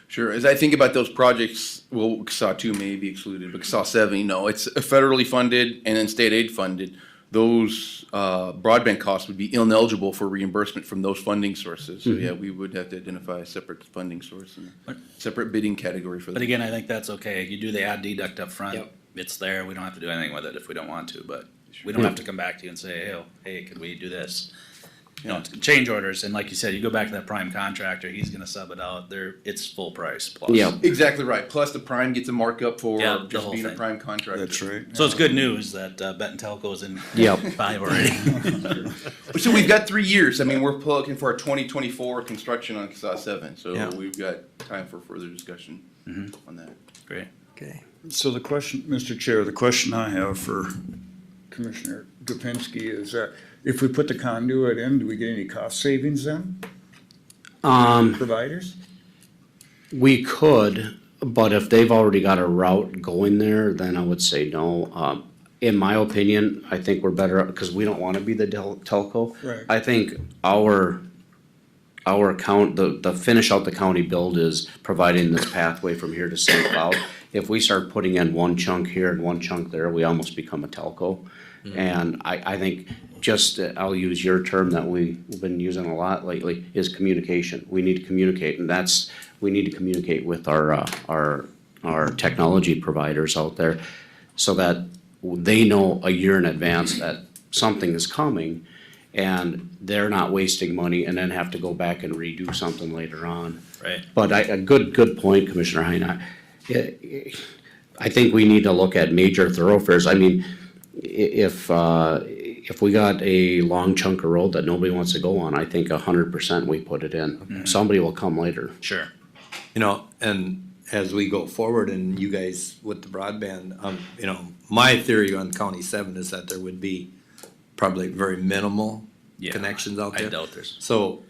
Sure. As I think about those projects, well, CSAW 2 may be excluded, but CSAW 7, no, it's federally funded and then state aid funded. Those broadband costs would be ineligible for reimbursement from those funding sources. So yeah, we would have to identify a separate funding source and a separate bidding category for that. But again, I think that's okay. You do the ad deduct up front, it's there. We don't have to do anything with it if we don't want to, but we don't have to come back to you and say, hey, could we do this? You know, change orders, and like you said, you go back to that prime contractor, he's gonna sub it out there, it's full price plus. Yeah. Exactly right. Plus the prime gets a markup for Yeah, the just whole being a thing. prime contractor. That's right. So it's good news that Benton Telco's in Yep. 5 already. So we've got 3 years. I mean, we're looking for our 2024 construction on CSAW 7, so Yeah. we've got time for further discussion on that. Great. Okay. So the question, Mr. Chair, the question I have for Commissioner Gopinski is that if we put the conduit in, do we get any cost savings then, providers? We could, but if they've already got a route going there, then I would say no. In my opinion, I think we're better, because we don't wanna be the telco. Right. I think our account, the finish out the county build is providing this pathway from here to St. Cloud. If we start putting in one chunk here and one chunk there, we almost become a telco. And I think just, I'll use your term that we've been using a lot lately, is communication. We need to communicate, and we need to communicate with our technology providers out there so that they know a year in advance that something is coming, and they're not wasting money and then have to go back and redo something later on. Right. But a good point, Commissioner Heine. I think we need to look at major thoroughfares. I mean, if we got a long chunk of road that nobody wants to go on, I think 100% we put it in. Somebody will come later. Sure. You know, and as we go forward and you guys with the broadband, you know, my theory on County 7 is that there would be probably very minimal Yeah, connections out I there. doubt there's. So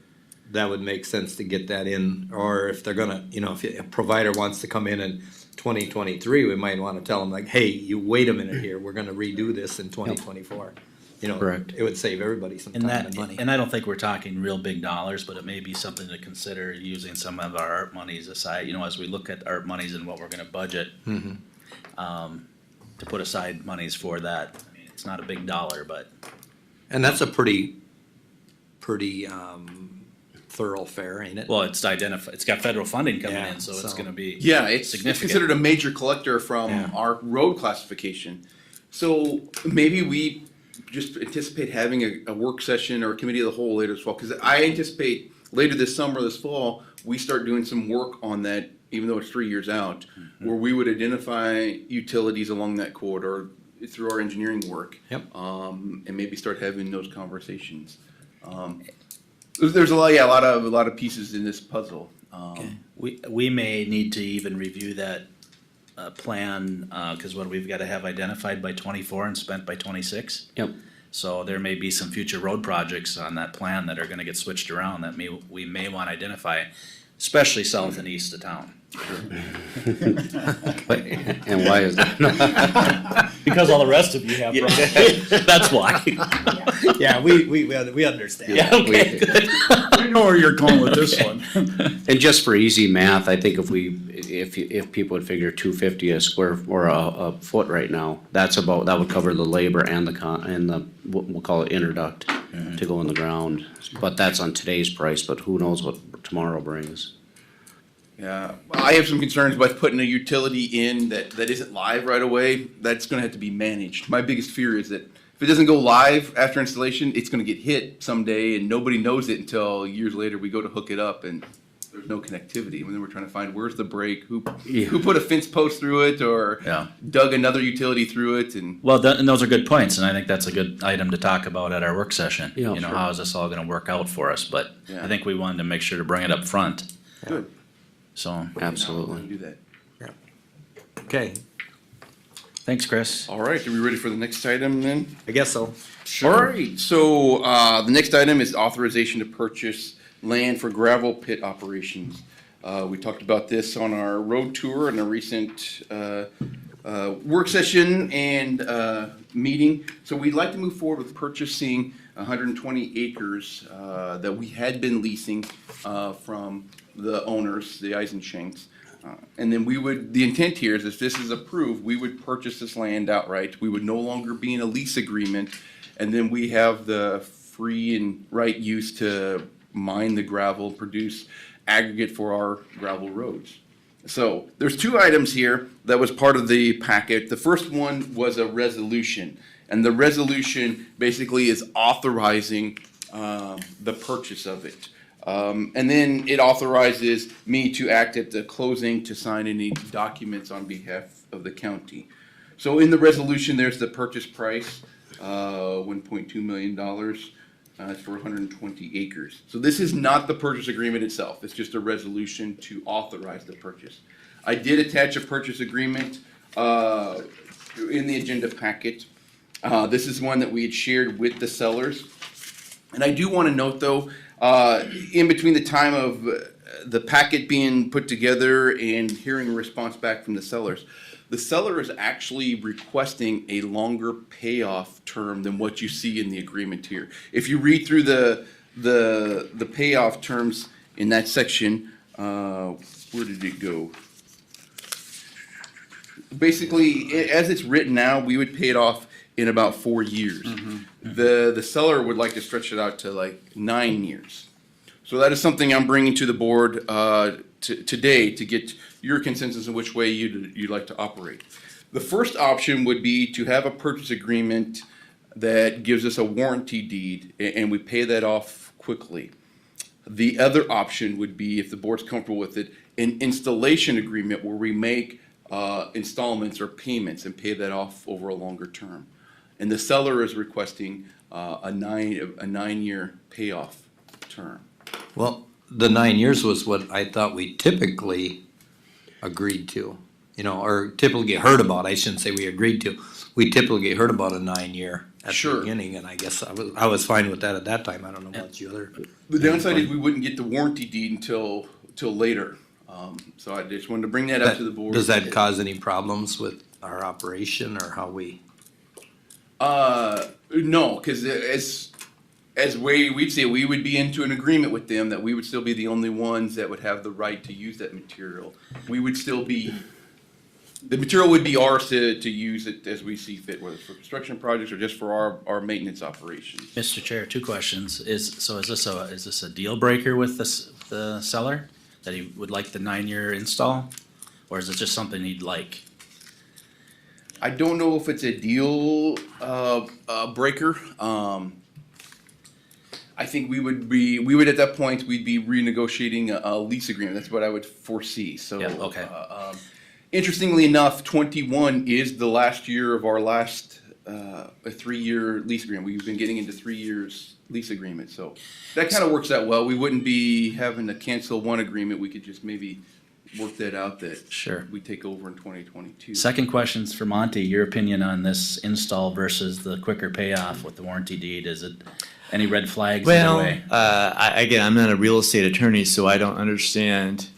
that would make sense to get that in, or if they're gonna, you know, if a provider wants to come in 2023, we might wanna tell them like, hey, you wait a minute here, we're gonna redo this in 2024. You know, Correct. it would save everybody some And time that, and money. and I don't think we're talking real big dollars, but it may be something to consider using some of our ARP monies aside, you know, as we look at ARP monies and what we're gonna budget. To put aside monies for that. I mean, it's not a big dollar, but And that's a pretty thorough fare, ain't it? well, it's got federal funding coming Yeah, in, so it's so- gonna be. Yeah, it's Significant. considered a major collector from Yeah. our road classification. So maybe we just anticipate having a work session or a committee of the whole later this fall, because I anticipate later this summer, this fall, we start doing some work on that, even though it's 3 years out, where we would identify utilities along that corridor through our engineering work. Yep. And maybe start having those conversations. There's a lot of pieces in this puzzle. We may need to even review that, plan, cause what we've gotta have identified by 24 and spent by 26. Yep. So there may be some future road projects on that plan that are gonna get switched around that we may wanna identify, especially south and east of town. And why is that? Because all the rest of you have problems. That's why. Yeah, we understand. Yeah, okay, good. I know where you're going with this one. And just for easy math, I think if people would figure 250 a square or a foot right now, that would cover the labor and the we'll call it interduct to go in the ground. But that's on today's price, but who knows what tomorrow brings. Yeah, I have some concerns about putting a utility in that isn't live right away. That's gonna have to be managed. My biggest fear is that if it doesn't go live after installation, it's gonna get hit someday and nobody knows it until years later we go to hook it up and there's no connectivity. And then we're trying to find where's the break, who put a fence post through it or Yeah. dug another utility through it and. Well, and those are good points, and I think that's a good item to talk about at our work session. Yeah, You know, sure. how is this all gonna work out for us? But Yeah. I think we wanted to make sure to bring it up front, Good. so, Absolutely. Do that. Okay, thanks, Chris. All right, are we ready for the next item then? I guess so. All right, so the next item is authorization to purchase land for gravel pit operations. We talked about this on our road tour and a recent work session and meeting. So we'd like to move forward with purchasing 120 acres that we had been leasing from the owners, the Eisenshanks. And then the intent here is if this is approved, we would purchase this land outright. We would no longer be in a lease agreement. And then we have the free and right use to mine the gravel, produce aggregate for our gravel roads. So there's two items here that was part of the packet. The first one was a resolution. And the resolution basically is authorizing the purchase of it. And then it authorizes me to act at the closing to sign any documents on behalf of the county. So in the resolution, there's the purchase price, $1.2 million for 120 acres. So this is not the purchase agreement itself. It's just a resolution to authorize the purchase. I did attach a purchase agreement in the agenda packet. This is one that we had shared with the sellers. And I do want to note though, in between the time of the packet being put together and hearing a response back from the sellers, the seller is actually requesting a longer payoff term than what you see in the agreement here. If you read through the payoff terms in that section, where did it go? Basically, as it's written now, we would pay it off in about 4 years. The seller would like to stretch it out to like 9 years. So that is something I'm bringing to the board today to get your consensus on which way you'd like to operate. The first option would be to have a purchase agreement that gives us a warranty deed and we pay that off quickly. The other option would be, if the board's comfortable with it, an installation agreement where we make installments or payments and pay that off over a longer term. And the seller is requesting a 9-year payoff term. Well, the 9 years was what I thought we typically agreed to, or typically heard about. I shouldn't say we agreed to. We typically heard about a 9-year at Sure. the beginning, and I guess I was fine with that at that time. I don't know about you other. The downside is we wouldn't get the warranty deed until later. So I just wanted to bring that up to the board. Does that cause any problems with our operation or how we? No, because as we'd say, we would be into an agreement with them that we would still be the only ones that would have the right to use that material. We would still be, the material would be ours to use it as we see fit, whether it's for construction projects or just for our maintenance operations. Mr. Chair, two questions. Is this a deal breaker with the seller? That he would like the 9-year install? Or is it just something he'd like? I don't know if it's a deal breaker. I think we would at that point, we'd be renegotiating a lease agreement. That's what I would foresee, so. Yeah, okay. Interestingly enough, 21 is the last year of our last, a 3-year lease agreement. We've been getting into 3 years lease agreement, so that kind of works out well. We wouldn't be having to cancel one agreement. We could just maybe work that out that Sure. we take over in 2022. Second question's for Monty. Your opinion on this install versus the quicker payoff with the warranty deed? Is it any red flags either way? I'm not a real estate attorney, so I don't understand.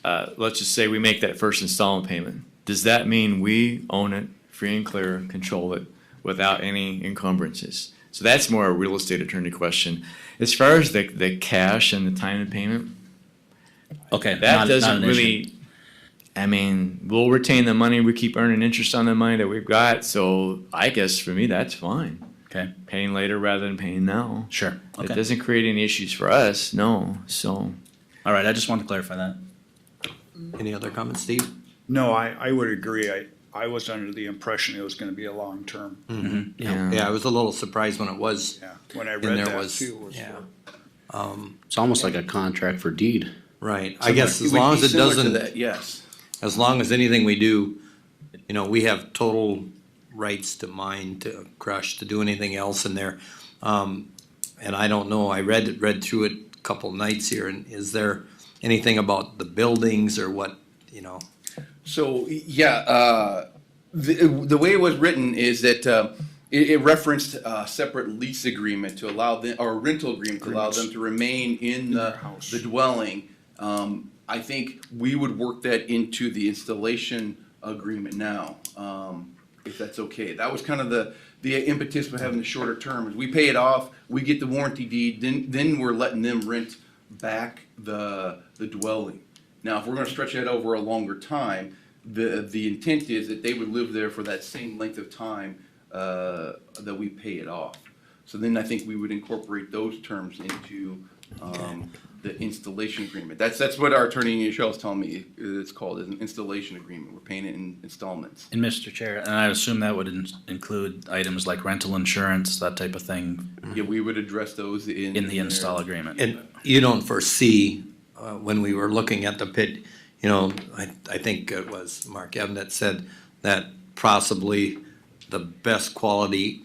Let's just say we make that first installment payment. Does that mean we own it, free and clear, control it, without any encumbrances? So that's more a real estate attorney question. As far as the cash and the time of payment, Okay, that not doesn't an issue. really, I mean, we'll retain the money, we keep earning interest on the money that we've got, so I guess for me, that's fine. Okay, Paying later rather than paying now. sure. It Okay. doesn't create any issues for us, no, so. All right, I just wanted to clarify that. Any other comments, Steve? No, I would agree. I was under the impression it was gonna be a long-term. Yeah, I was a little surprised when it was, Yeah, when I and read there that was, too. yeah. It's almost like a contract for deed. Right, I guess as would long be as it similar to doesn't, that, yes. as long as anything we do, you know, we have total rights to mine, to crush, to do anything else in there. And I don't know, I read through it a couple nights here, and is there anything about the buildings or what, you know? So, yeah, the way it was written is that it referenced a separate lease agreement to allow them, or a rental agreement to allow them to remain in their house. the dwelling. I think we would work that into the installation agreement now, if that's okay. That was kind of the impetus for having the shorter term, is we pay it off, we get the warranty deed, then we're letting them rent back the dwelling. Now, if we're gonna stretch that over a longer time, the intent is that they would live there for that same length of time that we pay it off. So then I think we would incorporate those terms into the installation agreement. That's what our attorney Michelle is telling me it's called, is an installation agreement. We're paying it in installments. And Mr. Chair, and I assume that would include items like rental insurance, that type of thing, Yeah, we would address those in in the there. install agreement. And you don't foresee, when we were looking at the pit, you know, I think it was Mark Evan that said that possibly the best quality,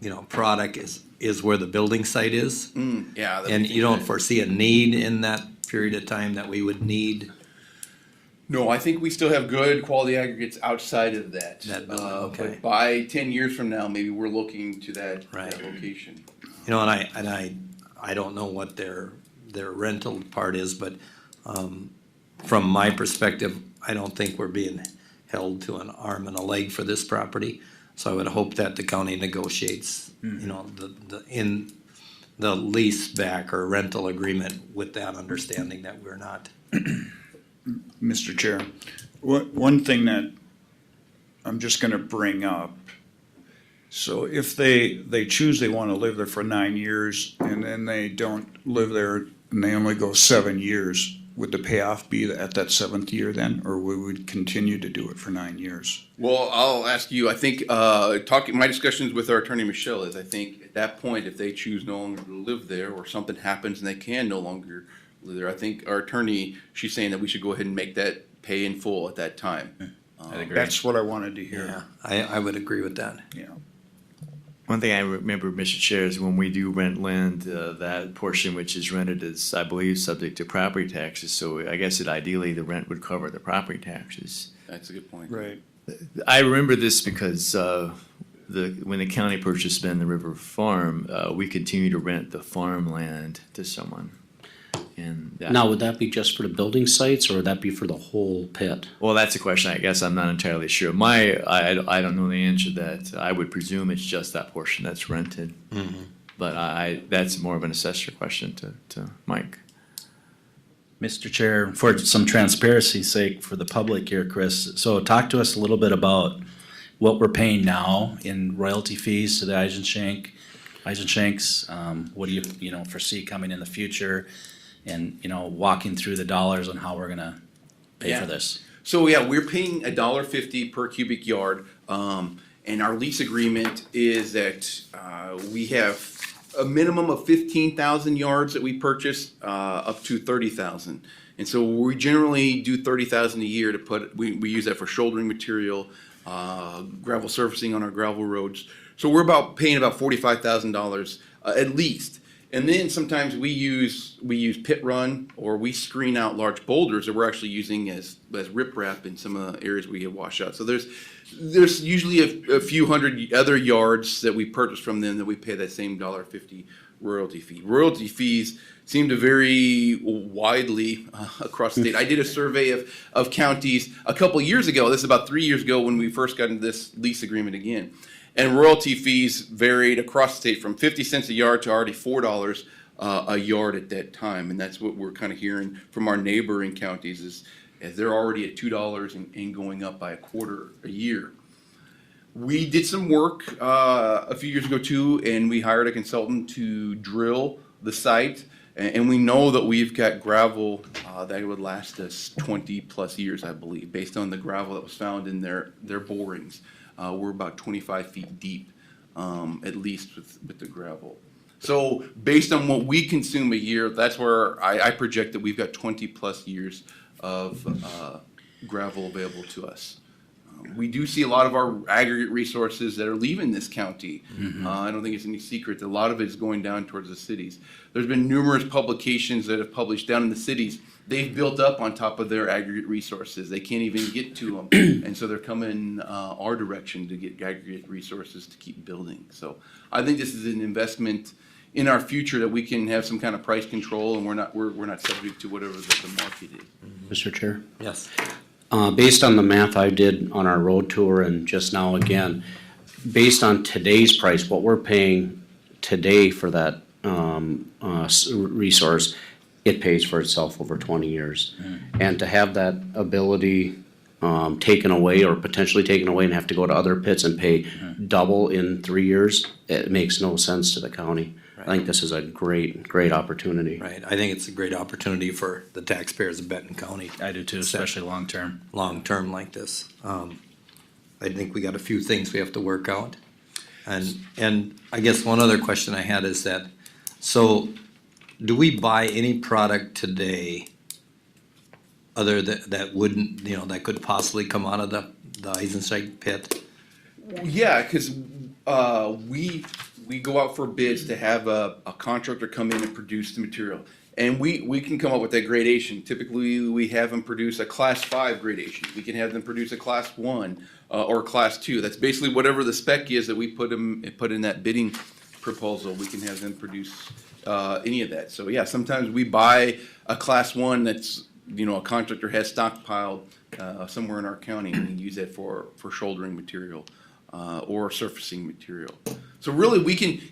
you know, product is where the building site is. Yeah. that'd And be you don't good. foresee a need in that period of time that we would need? No, I think we still have good quality aggregates outside of that. That building, okay. But by 10 years from now, maybe we're looking to that Right. location. You know, and I don't know what their rental part is, but, from my perspective, I don't think we're being held to an arm and a leg for this property. So I would hope that the county negotiates, you know, the lease back or rental agreement with that understanding that we're not. Mr. Chair, one thing that I'm just gonna bring up. So if they choose they wanna live there for 9 years and then they don't live there and they only go 7 years, would the payoff be at that 7th year then, or we would continue to do it for 9 years? Well, I'll ask you, I think, my discussions with our attorney Michelle is, I think at that point, if they choose no longer to live there or something happens and they can no longer live there, I think our attorney, she's saying that we should go ahead and make that pay in full at that time. I'd agree. That's what I wanted to hear. I would agree with that. Yeah. One thing I remember, Mr. Chair, is when we do rent land, that portion which is rented is, I believe, subject to property taxes. So I guess that ideally the rent would cover the property taxes. That's a good point. Right. I remember this because when the county purchased Bend the River Farm, we continue to rent the farmland to someone. And Now, would that be just for the building sites, or would that be for the whole pit? well, that's a question I guess I'm not entirely sure. I don't know the answer to that. I would presume it's just that portion that's rented. But that's more of an assessor question to Mike. Mr. Chair, for some transparency's sake for the public here, Chris, so talk to us a little bit about what we're paying now in royalty fees to the Eisenschenks. What do you foresee coming in the future? And, walking through the dollars on how we're gonna pay Yeah. for this. So yeah, we're paying $1.50 per cubic yard, and our lease agreement is that we have a minimum of 15,000 yards that we purchase, up to 30,000. And so we generally do 30,000 a year to we use that for shouldering material, gravel surfacing on our gravel roads. So we're paying about $45,000 at least. And then sometimes we use pit run, or we screen out large boulders that we're actually using as riprap in some of the areas we get washed out. So there's usually a few hundred other yards that we purchase from them that we pay that same $1.50 royalty fee. Royalty fees seem to vary widely across the state. I did a survey of counties a couple years ago. This is about 3 years ago when we first got into this lease agreement again. And royalty fees varied across the state from 50 cents a yard to already $4 a yard at that time. And that's what we're kind of hearing from our neighboring counties is as they're already at $2 and going up by a quarter a year. We did some work a few years ago too, and we hired a consultant to drill the site And we know that we've got gravel that would last us 20+ years, I believe, based on the gravel that was found in their borings. We're about 25 feet deep, at least with the gravel. So based on what we consume a year, that's where I project that we've got 20+ years of gravel available to us. We do see a lot of our aggregate resources that are leaving this county. I don't think it's any secret that a lot of it is going down towards the cities. There's been numerous publications that have published down in the cities. They've built up on top of their aggregate resources. They can't even get to them. And so they're coming our direction to get aggregate resources to keep building. So I think this is an investment in our future that we can have some kind of price control, and we're not subject to whatever the market is. Mr. Chair? Yes. Based on the math I did on our road tour and just now again, based on today's price, what we're paying today for that resource, it pays for itself over 20 years. And to have that ability taken away or potentially taken away and have to go to other pits and pay double in 3 years, it makes no sense to the county. I think this is a great opportunity. Right, I think it's a great opportunity for the taxpayers of Benton County. I do too, especially long-term. Long-term like this. I think we got a few things we have to work out. And I guess one other question I had is that, so do we buy any product today other that wouldn't, that could possibly come out of the Eisenstein pit? Yeah, because we go out for bids to have a contractor come in and produce the material. And we can come up with that gradation. Typically, we have them produce a class 5 gradation. We can have them produce a class 1 or class 2. That's basically whatever the spec is that we put in that bidding proposal. We can have them produce any of that. So yeah, sometimes we buy a class 1 that's, a contractor has stockpiled somewhere in our county, and we use that for shouldering material or surfacing material. So really,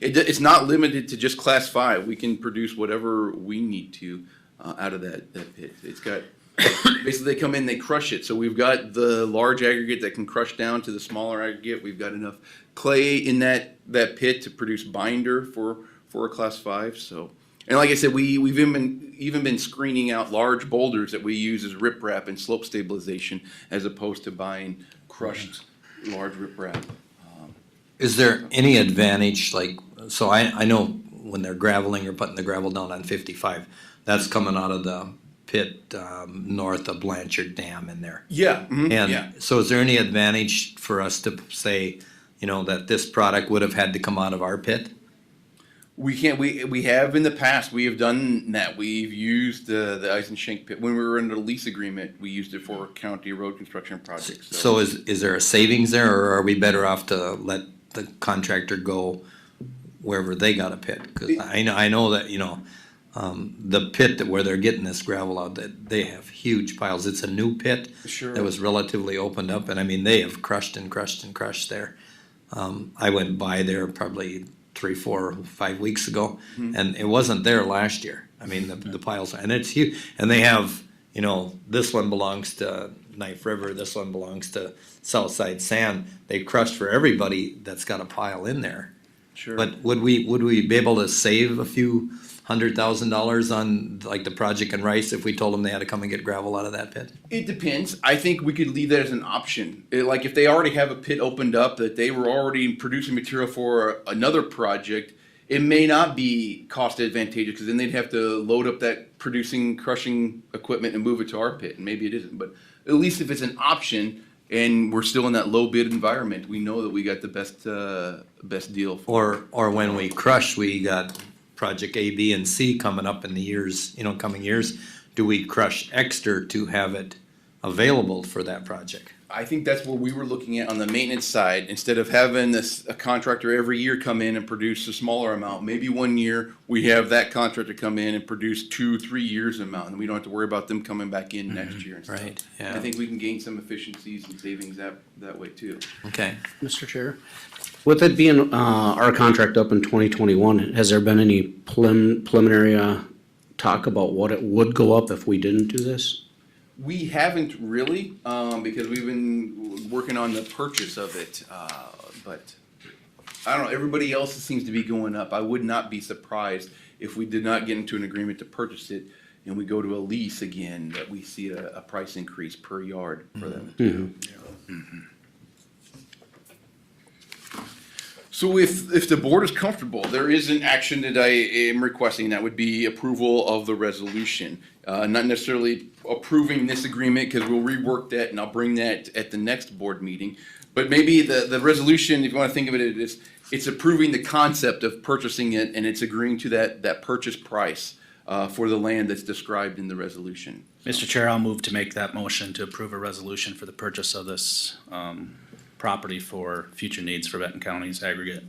it's not limited to just class 5. We can produce whatever we need to out of that pit. It's got, basically they come in, they crush it. So we've got the large aggregate that can crush down to the smaller aggregate. We've got enough clay in that pit to produce binder for a class 5. So, and like I said, we've even been screening out large boulders that we use as riprap and slope stabilization, as opposed to buying crushed large riprap. Is there any advantage, so I know when they're graveling or putting the gravel down on 55, that's coming out of the pit north of Blanchard Dam in there. Yeah. And yeah. so is there any advantage for us to say, that this product would have had to come out of our pit? We can't. We have in the past. We have done that. We've used the Eisenschenk pit when we were under the lease agreement. We used it for county road construction projects. So is there a savings there, or are we better off to let the contractor go wherever they got a pit? Because I know that the pit where they're getting this gravel out, that they have huge piles. It's a new pit that was relatively opened up, and I mean they have crushed and crushed and crushed there. I went by there probably 3, 4, 5 weeks ago, and it wasn't there last year. I mean the piles, and it's huge, and they have this one belongs to Knife River, this one belongs to Southside Sand. They crushed for everybody that's got a pile in there. Sure. But would we be able to save a few $100,000 on like the project in Rice if we told them they had to come and get gravel out of that pit? It depends. I think we could leave that as an option. Like if they already have a pit opened up that they were already producing material for another project, it may not be cost advantageous because then they'd have to load up that crushing equipment and move it to our pit, and maybe it isn't. But at least if it's an option and we're still in that low bid environment, we know that we got the best deal. Or when we crush, we got project A, B, and C coming up in the coming years. Do we crush extra to have it available for that project? I think that's what we were looking at on the maintenance side. Instead of having a contractor every year come in and produce a smaller amount, maybe one year we have that contractor come in and produce 2-3 years amount, and we don't have to worry about them coming back in next year and stuff. Right, yeah. I think we can gain some efficiencies and savings that way too. Okay. Mr. Chair? With it being our contract up in 2021, has there been any preliminary talk about what it would go up if we didn't do this? We haven't really, because we've been working on the purchase of it, but I don't know, everybody else seems to be going up. I would not be surprised if we did not get into an agreement to purchase it and we go to a lease again, that we see a price increase per yard for them. So if the board is comfortable, there is an action that I am requesting, that would be approval of the resolution. Not necessarily approving this agreement, because we'll rework that and I'll bring that at the next board meeting. But maybe the resolution, if you want to think of it as, it's approving the concept of purchasing it, and it's agreeing to that purchase price for the land that's described in the resolution. Mr. Chair, I'll move to make that motion to approve a resolution for the purchase of this property for future needs for Benton County's aggregate.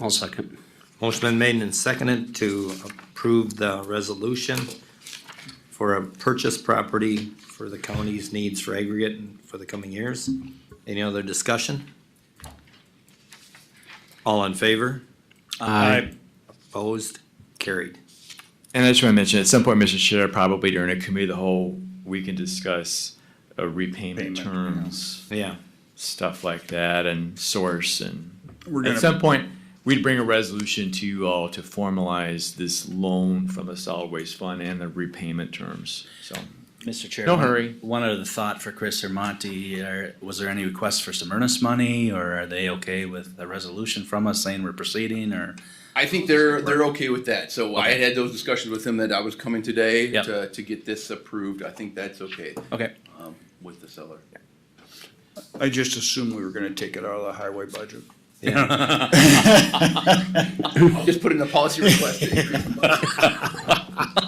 I'll second. Motion been made and seconded to approve the resolution for a purchase property for the county's needs for aggregate and for the coming years. Any other discussion? All in favor? Aye. Opposed? Carried. And I just want to mention, at some point, Mr. Chair, probably during a committee of the whole, we can discuss repayment Payment, terms, Yeah. stuff like that, and source, and We're at gonna, some point, we'd bring a resolution to you all to formalize this loan from the solid waste fund and the repayment terms, so. Mr. Chair. No one- hurry. One other thought for Chris or Monty, was there any requests for some earnest money, or are they okay with a resolution from us saying we're proceeding, or? I think they're okay with that. So I had those discussions with them that I was coming today Yep. to get this approved. I think that's okay Okay. with the seller. I just assumed we were gonna take it out of the highway budget. I'll just put in a policy request. to increase the budget.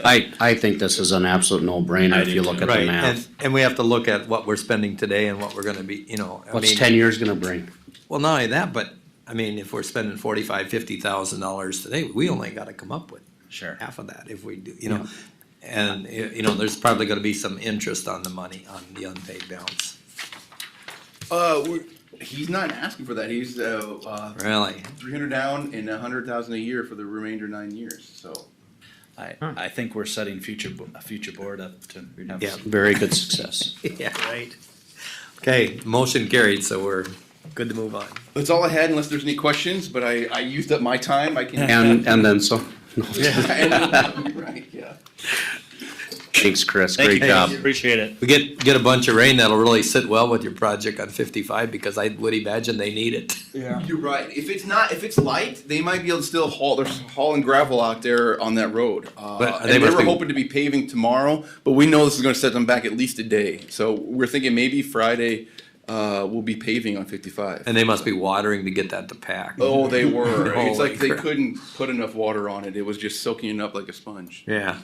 I think this is an absolute no-brainer if you look at the Right, math. and we have to look at what we're spending today and what we're gonna be, I What's mean, 10 years gonna bring? well, not only that, but, I mean, if we're spending $50,000 today, we only gotta come up with Sure. half of that if we do, and, there's probably gonna be some interest on the money, on the unpaid balance. He's not asking for that. He's Really? 300 down and 100,000 a year for the remainder 9 years. So I think we're setting a future board up to have. Yeah. Very good success. Yeah, right. Okay, motion carried, so we're good to move on. that's all I had, unless there's any questions. But I used up my time. I can. And then so. Right. Yeah. Thanks, Chris. Thank Great you. job. Appreciate it. We get a bunch of rain, that'll really sit well with your project on 55, because I would imagine they need it. Yeah. You're right. If it's light, they might be able to still haul. They're hauling gravel out there on that road. But And they they must were be- hoping to be paving tomorrow, but we know this is going to set them back at least a day. So we're thinking maybe Friday we'll be paving on 55. And they must be watering to get that to pack. Oh, they were. It's Holy like they crap. couldn't put enough water on it. It was just soaking it up like a sponge. Yeah.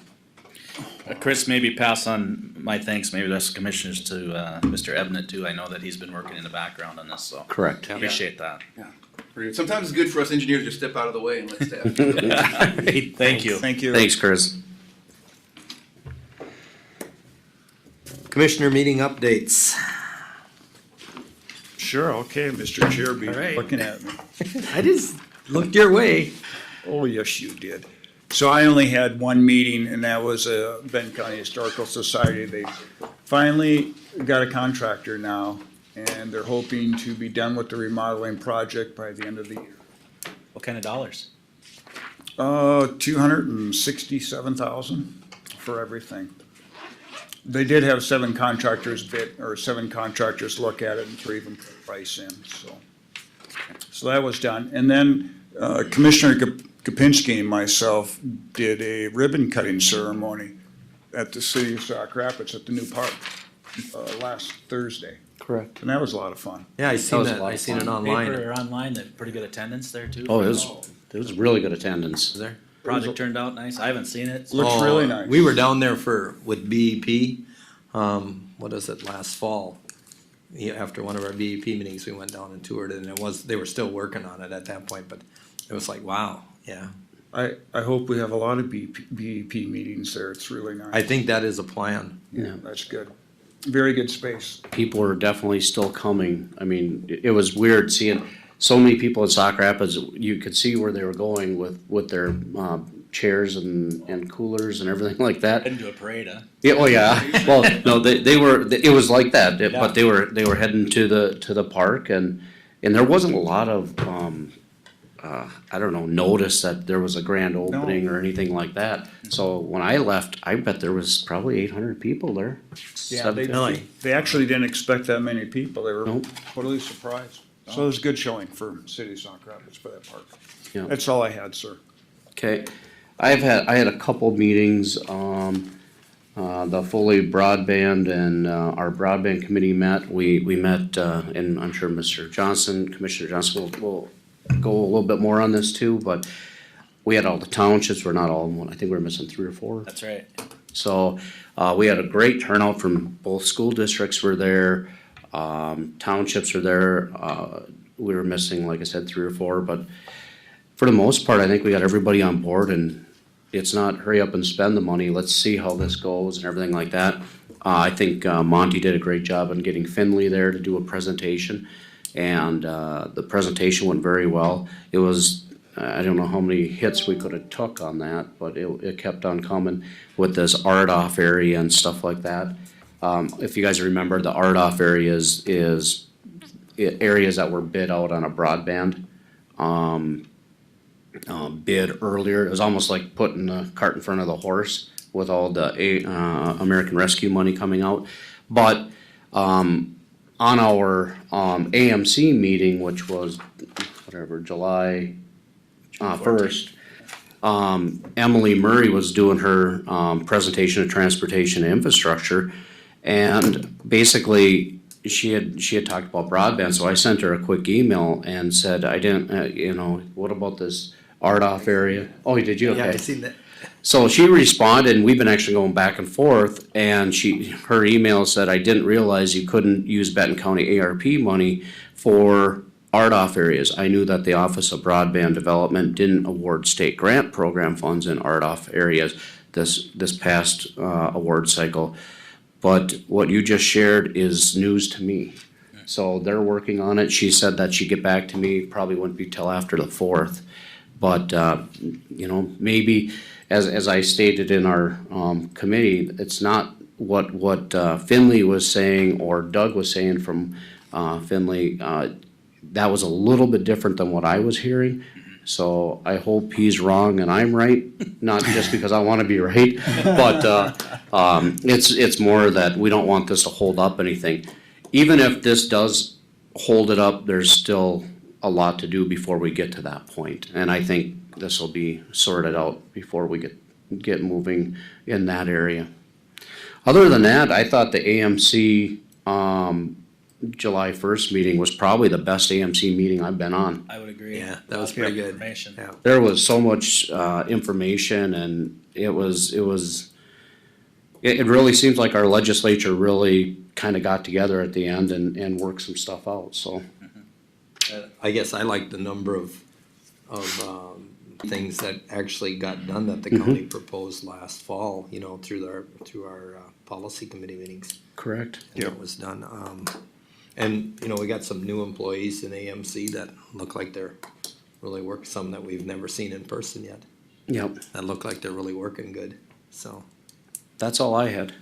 Chris, maybe pass on my thanks, maybe that's commissioners to Mr. Ebnett too. I know that he's been working in the background on this, so Correct. appreciate that. Sometimes it's good for us engineers to step out of the way and let staff do it. Thank you. Thank you. Thanks, Chris. Commissioner meeting updates. Sure, okay, Mr. Chair, be All right. looking at me. I just looked your way. Oh, yes, you did. So I only had one meeting, and that was Benton County Historical Society. They finally got a contractor now, and they're hoping to be done with the remodeling project by the end of the year. What kind of dollars? 267,000 for everything. They did have seven contractors look at it, and 3 of them put a price in, so that was done. And then Commissioner Kapinski and myself did a ribbon cutting ceremony at the city of Sauk Rapids at the new park last Thursday, Correct. and that was a lot of fun. Yeah, I seen was a that. lot I of seen it fun. online. Paper or online, they pretty good attendance there too. Oh, it was really good attendance. Is there? Project turned out nice. I haven't seen it. Looks really nice. We were down there with BEP, what is it, last fall. Yeah, after one of our BEP meetings, we went down and toured it, and they were still working on it at that point, but it was like, wow, yeah. I hope we have a lot of BEP meetings there. It's really nice. I think that is a plan. Yeah, that's good. Very good space. People are definitely still coming. I mean, it was weird seeing so many people in Sauk Rapids. You could see where they were going with their chairs and coolers and everything like that. Didn't do a parade, huh? Yeah, oh yeah. Well, no, they were. It was like that, Yeah. but they were heading to the park, and And there wasn't a lot of, I don't know, notice that there was a grand opening or anything like that. So when I left, I bet there was probably 800 people there. Yeah, Really? they actually didn't expect that many people. They were Nope. totally surprised. So it was a good showing for City of Sauk Rapids for that part. Yeah. That's all I had, sir. Okay, I had a couple meetings, the fully broadband and, our broadband committee met. We met, and I'm sure Commissioner Johnson will go a little bit more on this too, but we had all the townships, we're not all in one, I think we're missing 3 or 4. That's right. So, we had a great turnout from both school districts were there, townships were there, we were missing, like I said, 3 or 4, but for the most part, I think we got everybody on board, and it's not hurry up and spend the money, let's see how this goes and everything like that. I think, Monty did a great job in getting Finley there to do a presentation, and, the presentation went very well. It was, I don't know how many hits we could have took on that, but it kept on coming with this RDOF area and stuff like that. If you guys remember, the RDOF areas is areas that were bid out on a broadband, bid earlier. It was almost like putting the cart in front of the horse with all the American Rescue money coming out. But on our AMC meeting, which was whatever, July 1st, Emily Murray was doing her presentation of transportation and infrastructure, and basically she had talked about broadband, so I sent her a quick email and said, I didn't, what about this RDOF area? Oh, did you? Okay. Yeah, I seen that. So she responded, and we've been actually going back and forth, and her email said, I didn't realize you couldn't use Benton County ARP money for RDOF areas. I knew that the Office of Broadband Development didn't award state grant program funds in RDOF areas this past award cycle. But what you just shared is news to me. So they're working on it. She said that she'd get back to me, probably wouldn't be till after the 4th. But, maybe, as I stated in our committee, it's not what Finley was saying or Doug was saying from Finley. That was a little bit different than what I was hearing. So I hope he's wrong and I'm right, not just because I wanna be right, but, it's more that we don't want this to hold up anything. Even if this does hold it up, there's still a lot to do before we get to that point. And I think this will be sorted out before we get moving in that area. Other than that, I thought the AMC, July 1st meeting was probably the best AMC meeting I've been on. I would agree. Yeah, that was pretty good. Information. Yeah. There was so much information, and it really seems like our legislature really kind of got together at the end and worked some stuff out, so. I guess I like the number of things that actually got done that the county proposed last fall, through our policy committee meetings. Correct. And it was done. And, we got some new employees in AMC that look like they're really working, some that we've never seen in person yet. Yep, That look like they're really working good, so. that's all I had.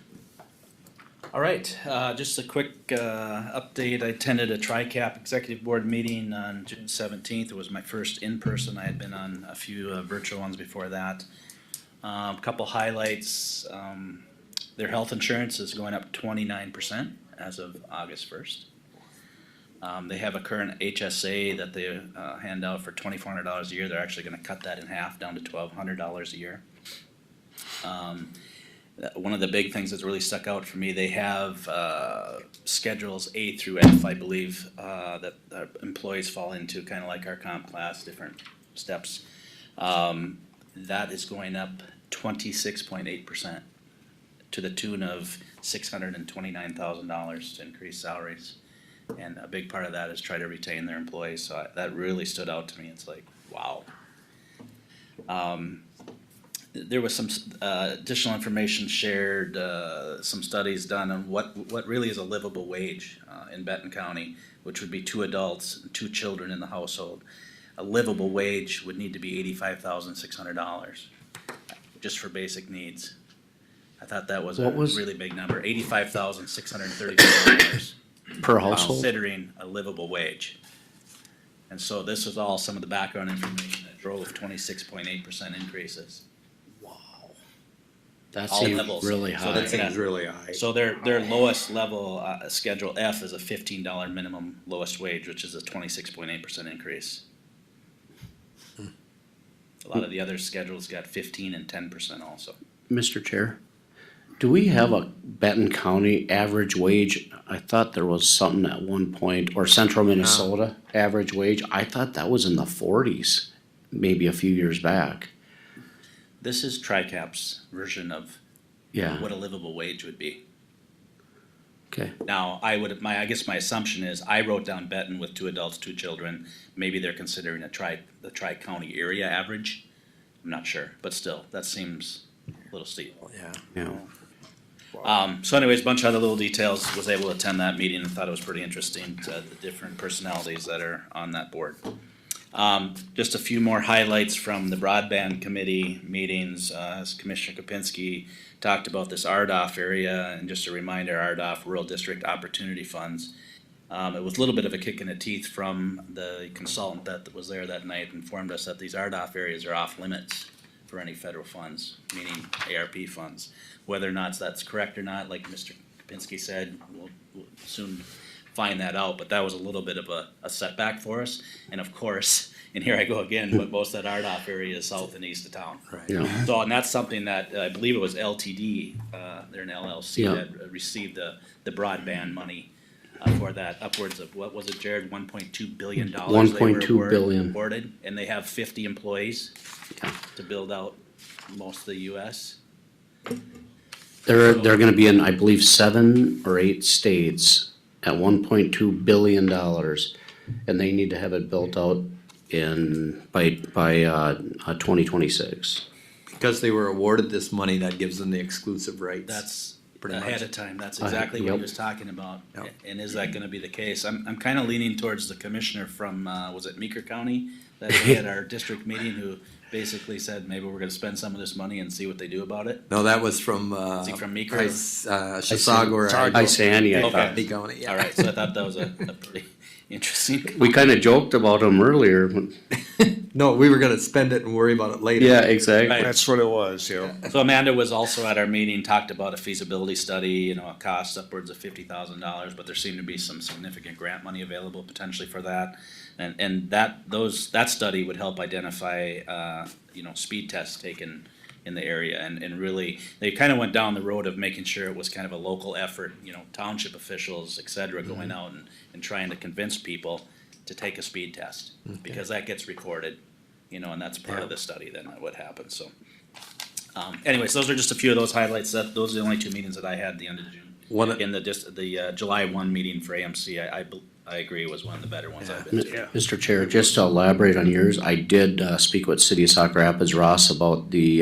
All right, just a quick update. I attended a TRICAP Executive Board meeting on June 17th. It was my first in-person. I had been on a few virtual ones before that. A couple highlights. Their health insurance is going up 29% as of August 1st. They have a current HSA that they hand out for $2,400 a year. They're actually gonna cut that in half down to $1,200 a year. One of the big things that's really stuck out for me, they have schedules A through F, I believe, that employees fall into, kind of like our comp class, different steps. That is going up 26.8% to the tune of $629,000 to increase salaries. And a big part of that is try to retain their employees, so that really stood out to me. It's like, wow. There was some additional information shared, some studies done on what really is a livable wage in Benton County, which would be 2 adults and 2 children in the household. A livable wage would need to be $85,600 just for basic needs. I thought that was really big number, $85,634 Per household? considering a livable wage. And so this was all some of the background information that drove 26.8% increases. That All seems levels. really So high. that's- That seems really high. So their lowest level, Schedule F is a $15 minimum lowest wage, which is a 26.8% increase. A lot of the other schedules got 15 and 10% also. Mr. Chair, do we have a Benton County average wage? I thought there was something at one point, or Central Minnesota average wage. I thought that was in the 40s, maybe a few years back. This is TRICAP's version of Yeah, what a livable wage would be. okay. Now, I guess my assumption is, I wrote down Benton with 2 adults, 2 children. Maybe they're considering the tri-county area average. I'm not sure, but still, that seems a little steep. Yeah. Yeah. So anyways, a bunch of other little details, was able to attend that meeting and thought it was pretty interesting, the different personalities that are on that board. Just a few more highlights from the broadband committee meetings, as Commissioner Kapinski talked about this RDOF area, and just a reminder, RDOF, Rural District Opportunity Funds. It was a little bit of a kick in the teeth from the consultant that was there that night, informed us that these RDOF areas are off limits for any federal funds, meaning ARP funds. Whether or not that's correct or not, like Mr. Kapinski said, we'll soon find that out, but that was a little bit of a setback for us. And of course, and here I go again, but most of that RDOF area is south and east of town. Yeah. So, and that's something that, I believe it was LTD, they're an LLC Yeah. that received the broadband money for that, upwards of, what was it, Jared, $1.2 billion? $1.2 billion. Awarded, and they have 50 employees Yeah. to build out most of the US. They're gonna be in, I believe, 7 or 8 states at $1.2 billion, and they need to have it built out by 2026. Because they were awarded this money, that gives them the exclusive rights. That's Pretty ahead much. of time, that's exactly what he Yep. was talking about. Yep. And is that gonna be the case? I'm kinda leaning towards the commissioner from, was it Meeker County? That we had our district meeting, who basically said, maybe we're gonna spend some of this money and see what they do about it. No, that was from, Is he from Meeker? Chisago or Isani, I Okay. thought. Lee County, yeah. Alright, so I thought that was a pretty interesting. We kinda joked about them earlier. No, we were gonna spend it and worry about it later. Yeah, exactly. Right. That's what it was, yeah. So Amanda was also at our meeting, talked about a feasibility study, you know, it costs upwards of $50,000, but there seemed to be some significant grant money available potentially for that. And that study would help identify, speed tests taken in the area, and really, they kind of went down the road of making sure it was kind of a local effort, township officials, et cetera, going out and trying to convince people to take a speed test, because that gets recorded, and that's part of the study then, what happens, so. Anyways, those are just a few of those highlights, those are the only 2 meetings that I had at the end of June. In the July 1 meeting for AMC, I agree, was one of the better ones I've been to. Mr. Chair, just to elaborate on yours, I did speak with City of Sauk Rapids, Ross, about the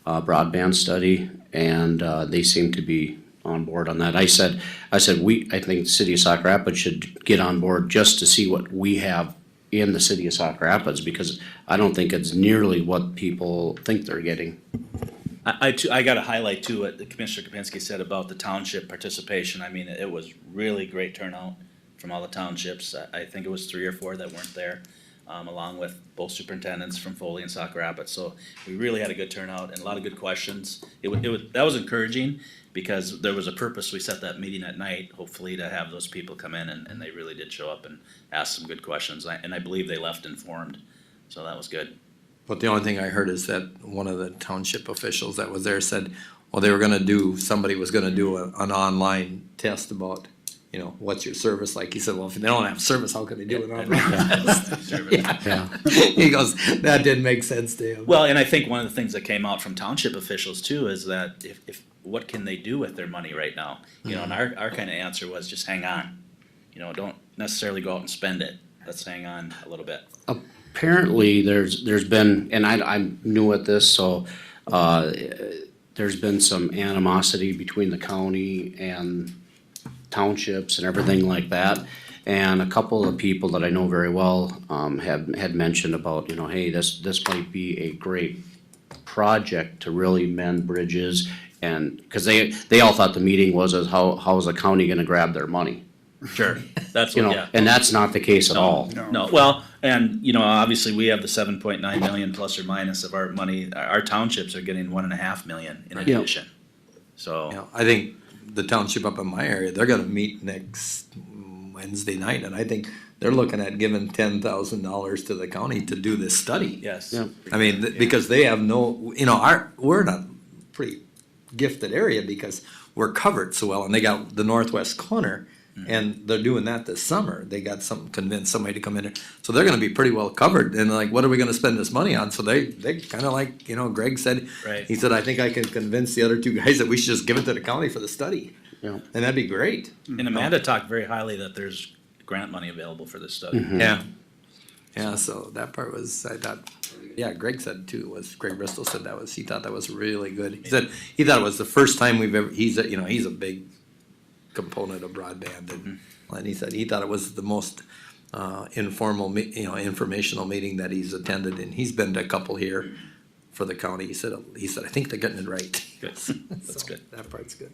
broadband study, and they seem to be on board on that. I said, I think City of Sauk Rapids should get on board just to see what we have in the City of Sauk Rapids, because I don't think it's nearly what people think they're getting. I got to highlight too what the Commissioner Kapinski said about the township participation. I mean, it was really great turnout from all the townships. I think it was 3 or 4 that weren't there, along with both superintendents from Foley and Sauk Rapids. So we really had a good turnout and a lot of good questions. That was encouraging, because there was a purpose. We set that meeting at night, hopefully to have those people come in, and they really did show up and ask some good questions. And I believe they left informed, so that was good. But the only thing I heard is that one of the township officials that was there said, well, somebody was gonna do an online test about, what's your service like? He said, well, if they don't have service, how can they do an online test? Yeah. He goes, that didn't make sense to him. Well, and I think one of the things that came out from township officials too is that if what can they do with their money right now? And our kind of answer was just hang on. Don't necessarily go out and spend it. Let's hang on a little bit. Apparently, there's been, and I'm new at this, so there's been some animosity between the county and townships and everything like that. And a couple of people that I know very well had mentioned about, hey, this might be a great project to really mend bridges, and because they all thought the meeting was how is the county going to grab their money? Sure, that's You what, know, yeah. and that's not the case at all. No, well, and, you know, obviously, we have the 7.9 million plus or minus of our money, our townships are getting 1.5 million in Yeah. addition. So, You know, I think the township up in my area, they're gonna meet next Wednesday night, and I think they're looking at giving $10,000 to the county to do this study. yes. Yeah. I mean, because they have no, you know, we're in a pretty gifted area because we're covered so well, and they got the northwest corner, and they're doing that this summer. They got convinced somebody to come in there, so they're gonna be pretty well covered, and like, what are we gonna spend this money on? So they kinda like, you know, Greg said, Right. he said, I think I can convince the other two guys that we should just give it to the county for the study. Yeah. And that'd be great. And Amanda talked very highly that there's grant money available for this study. Yeah. Yeah, so that part was, I thought, yeah, Greg said too, Greg Bristol said he thought that was really good. He said, he thought it was the first time we've ever, he's a big component of broadband, and he said he thought it was the most informal, informational meeting that he's attended, and he's been to a couple here for the county. He said, I think they're getting it right. Good, that's So, good. That part's good.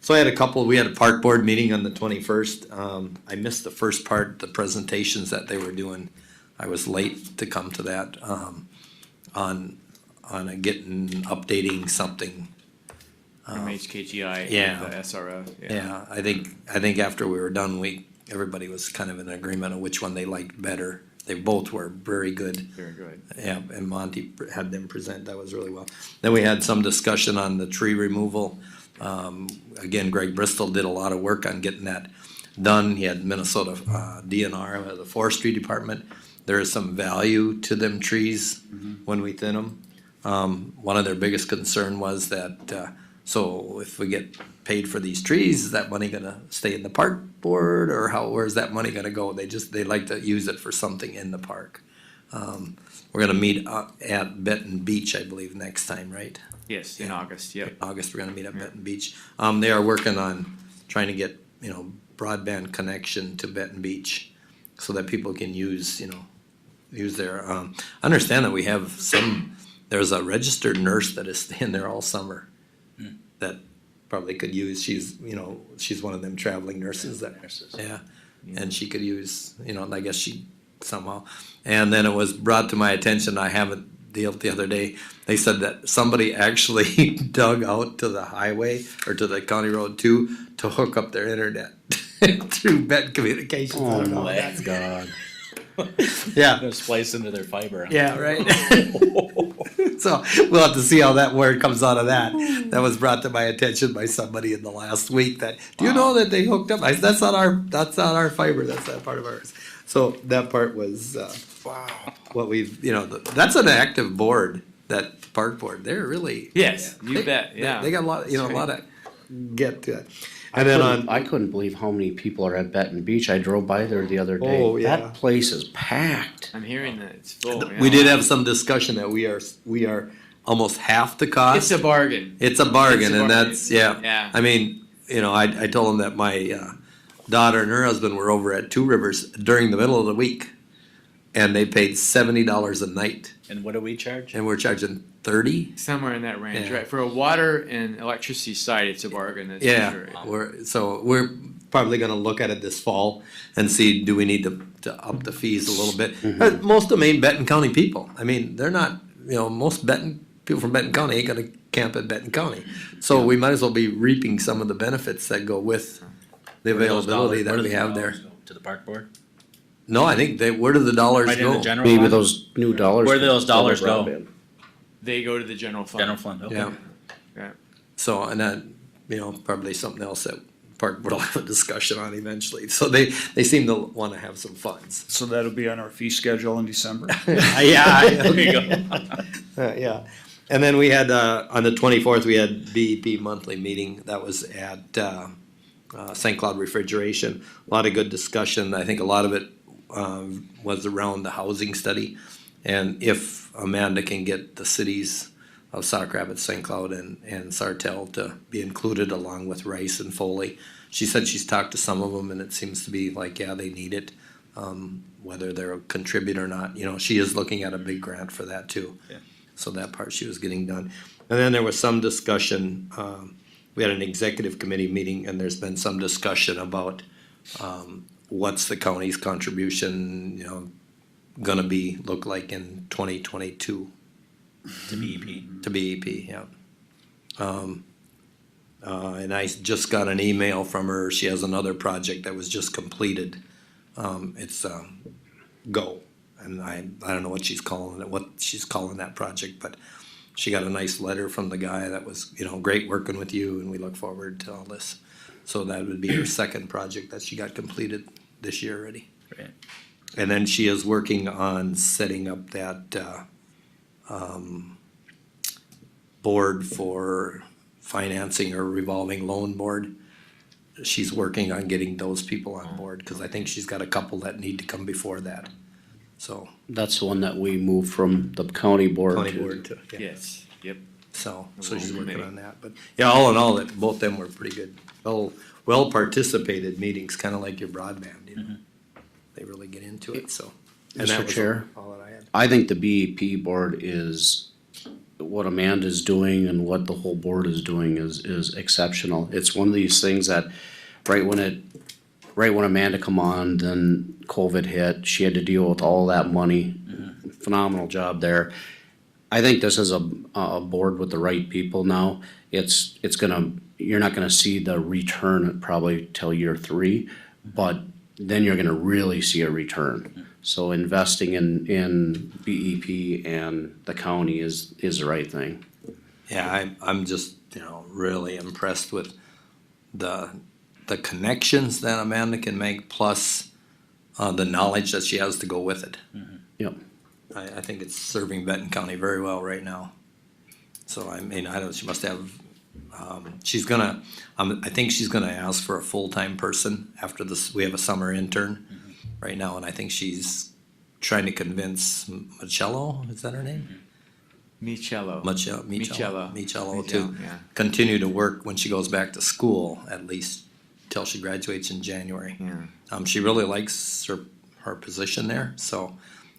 So we had a park board meeting on the 21st. I missed the first part, the presentations that they were doing. I was late to come to that, on updating something. From HKGI, yeah. the SRF, Yeah, I think after we were done, everybody was kind of in agreement on which one they liked better. They both were very good. Very good. Yeah, and Monty had them present, that was really well. Then we had some discussion on the tree removal. Again, Greg Bristol did a lot of work on getting that done. He had Minnesota DNR, the forestry department. There is some value to them trees when we thin them. One of their biggest concern was that, so if we get paid for these trees, is that money gonna stay in the park board, or where's that money gonna go? They like to use it for something in the park. We're gonna meet at Benton Beach, I believe, next time, right? Yes, in August, yep. August, we're gonna meet at Benton Beach. They are working on trying to get, broadband connection to Benton Beach so that people can use their, I understand that we have there's a registered nurse that is staying there all summer that probably could use, she's one of them traveling nurses that, yeah, and she could use, I guess she somehow. And then it was brought to my attention, I haven't dealt the other day, they said that somebody actually dug out to the highway or to the county road to hook up their internet through Benton Communications. I don't know how that's God. Yeah. Gonna splice into their fiber. Yeah, right. So we'll have to see how that word comes out of that. That was brought to my attention by somebody in the last week that, do you know that they hooked up? That's not our fiber, that's not part of ours. So that part was, what we've, that's an active board, that park board. They're really. Yes, you bet, yeah. They got a lot, a lot of get to it. I And then couldn't believe how many people are at Benton Beach. I drove by there the other day. Oh, yeah. That place is packed. I'm hearing that it's full, yeah. we did have some discussion that we are almost half the cost. It's a bargain. It's a bargain, It's a and bargain. that's, yeah. Yeah. I mean, I told them that my daughter and her husband were over at Two Rivers during the middle of the week, and they paid $70 a night, And what do we charge? and we're charging 30. Somewhere in that range, Yeah. right? For a water and electricity side, it's a bargain, that's for Yeah, sure. we're probably gonna look at it this fall and see, do we need to up the fees a little bit? Most of them ain't Benton County people. I mean, they're not, most people from Benton County ain't gonna camp at Benton County. So we might as well be reaping some of the benefits that go with the Where do those availability dollars- that we where have do there. those dollars go? To the park board? No, I think where do the dollars Right in the go? general Maybe fund? those new dollars. Where do those dollars go? Broadband. They go to the general fund. General fund, okay. Yeah. Yeah. So, and then, probably something else that Park Board will have a discussion on eventually. So they seem to wanna have some funds. So that'll be on our fee schedule in December. Yeah. There you go. Yeah. And then we had, on the 24th, we had BEP monthly meeting. That was at, St. Cloud Refrigeration. A lot of good discussion. I think a lot of it, was around the housing study. And if Amanda can get the cities of Sauk Rapids, St. Cloud, and Sartell to be included along with Rice and Foley. She said she's talked to some of them, and it seems to be like, yeah, they need it, whether they're a contributor or not. She is looking at a big grant for that too. Yeah. So that part she was getting done. And then there was some discussion we had an executive committee meeting and there's been some discussion about, what's the county's contribution, gonna look like in 2022 To BEP. to BEP, yeah. And I just got an email from her, she has another project that was just completed. It's, Go, and I don't know what she's calling that project, but she got a nice letter from the guy that was, great working with you and we look forward to all this. So that would be her second project that she got completed this year already. Great. And then she is working on setting up that, board for financing or revolving loan board. She's working on getting those people on board, cause I think she's got a couple that need to come before that, so. That's the one that we moved from the county board County to. board to, yeah. Yes, yep. So she's working on that, but yeah, all in all, that both them were pretty good. Well participated meetings, kinda like your broadband, They really get into it, so. And that Mr. was Chair? all that I had. I think the BEP board is, what Amanda's doing and what the whole board is doing is exceptional. It's one of these things that, right when Amanda come on, then COVID hit, she had to deal with all that money. Phenomenal job there. I think this is a board with the right people now. You're not gonna see the return probably till year 3, but then you're gonna really see a return. So investing in BEP and the county is the right thing. Yeah, I'm just, really impressed with the connections that Amanda can make, plus, the knowledge that she has to go with it. Yep. I think it's serving Benton County very well right now. So I mean, she must have, I think she's gonna ask for a full-time person after this, we have a summer intern right now, and I think she's trying to convince Michello, is that her name? Michello. Michello to Yeah. continue to work when she goes back to school, at least till she graduates in January. Yeah. She really likes her position there, so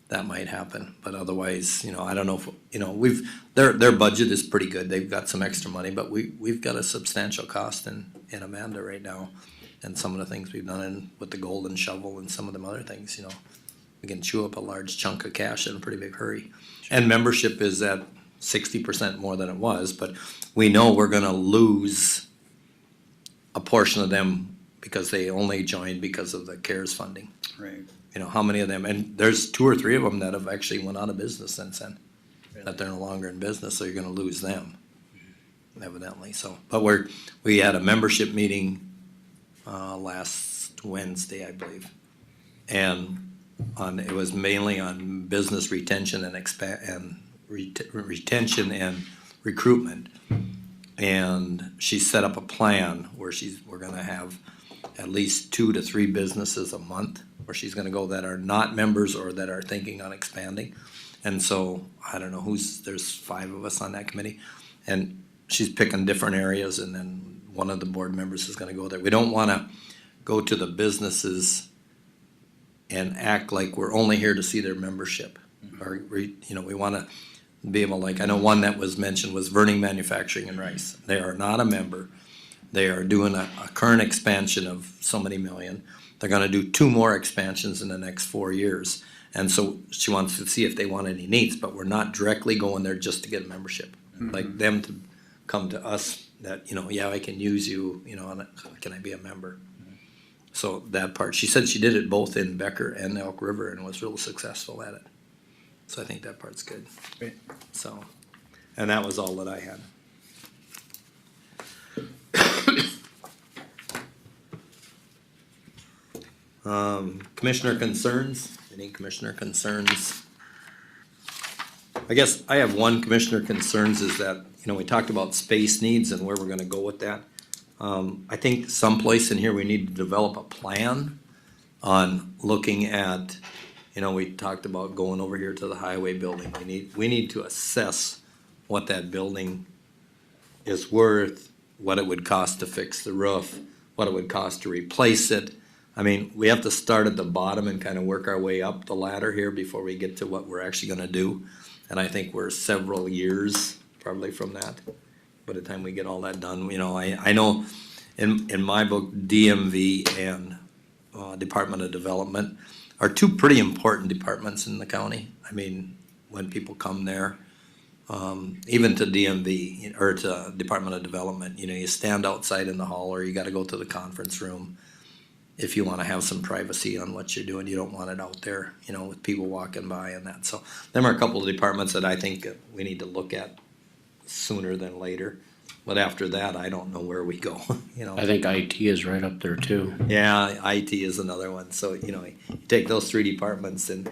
that might happen, but otherwise, I don't know if, their budget is pretty good, they've got some extra money, but we've got a substantial cost in Amanda right now. And some of the things we've done with the golden shovel and some of them other things, we can chew up a large chunk of cash in a pretty big hurry. And membership is at 60% more than it was, but we know we're gonna lose a portion of them because they only joined because of the CARES funding. Right. How many of them, and there's 2 or 3 of them that have actually went out of business since then. That they're no longer in business, so you're gonna lose them, evidently, so. But we had a membership meeting, last Wednesday, I believe. And it was mainly on business retention and retention and recruitment. And she set up a plan where we're gonna have at least 2 to 3 businesses a month where she's gonna go that are not members or that are thinking on expanding. And so, I don't know there's 5 of us on that committee, and she's picking different areas, and then one of the board members is gonna go there. We don't wanna go to the businesses and act like we're only here to see their membership. Or, we wanna be able, I know one that was mentioned was Verning Manufacturing and Rice. They are not a member. They are doing a current expansion of so many million. They're gonna do 2 more expansions in the next 4 years. And so she wants to see if they want any needs, but we're not directly going there just to get a membership. Like them to come to us that, yeah, I can use you, can I be a member? So that part, she said she did it both in Becker and Elk River and was real successful at it. So I think that part's good. Great. So, and that was all that I had. Commissioner concerns, any commissioner concerns? I guess I have one commissioner concerns is that, we talked about space needs and where we're gonna go with that. I think someplace in here we need to develop a plan on looking at, we talked about going over here to the highway building. We need to assess what that building is worth, what it would cost to fix the roof, what it would cost to replace it. I mean, we have to start at the bottom and kind of work our way up the ladder here before we get to what we're actually gonna do. And I think we're several years probably from that. by the time we get all that done, you know, I know in my book, DMV and, Department of Development are two pretty important departments in the county. I mean, when people come there, even to DMV or to Department of Development, you know, you stand outside in the hall or you gotta go to the conference room. If you wanna have some privacy on what you're doing, you don't want it out there, you know, with people walking by and that. So them are a couple of departments that I think we need to look at sooner than later. But after that, I don't know where we go, you know. I think IT is right up there too. Yeah, IT is another one, so, you know, you take those three departments and,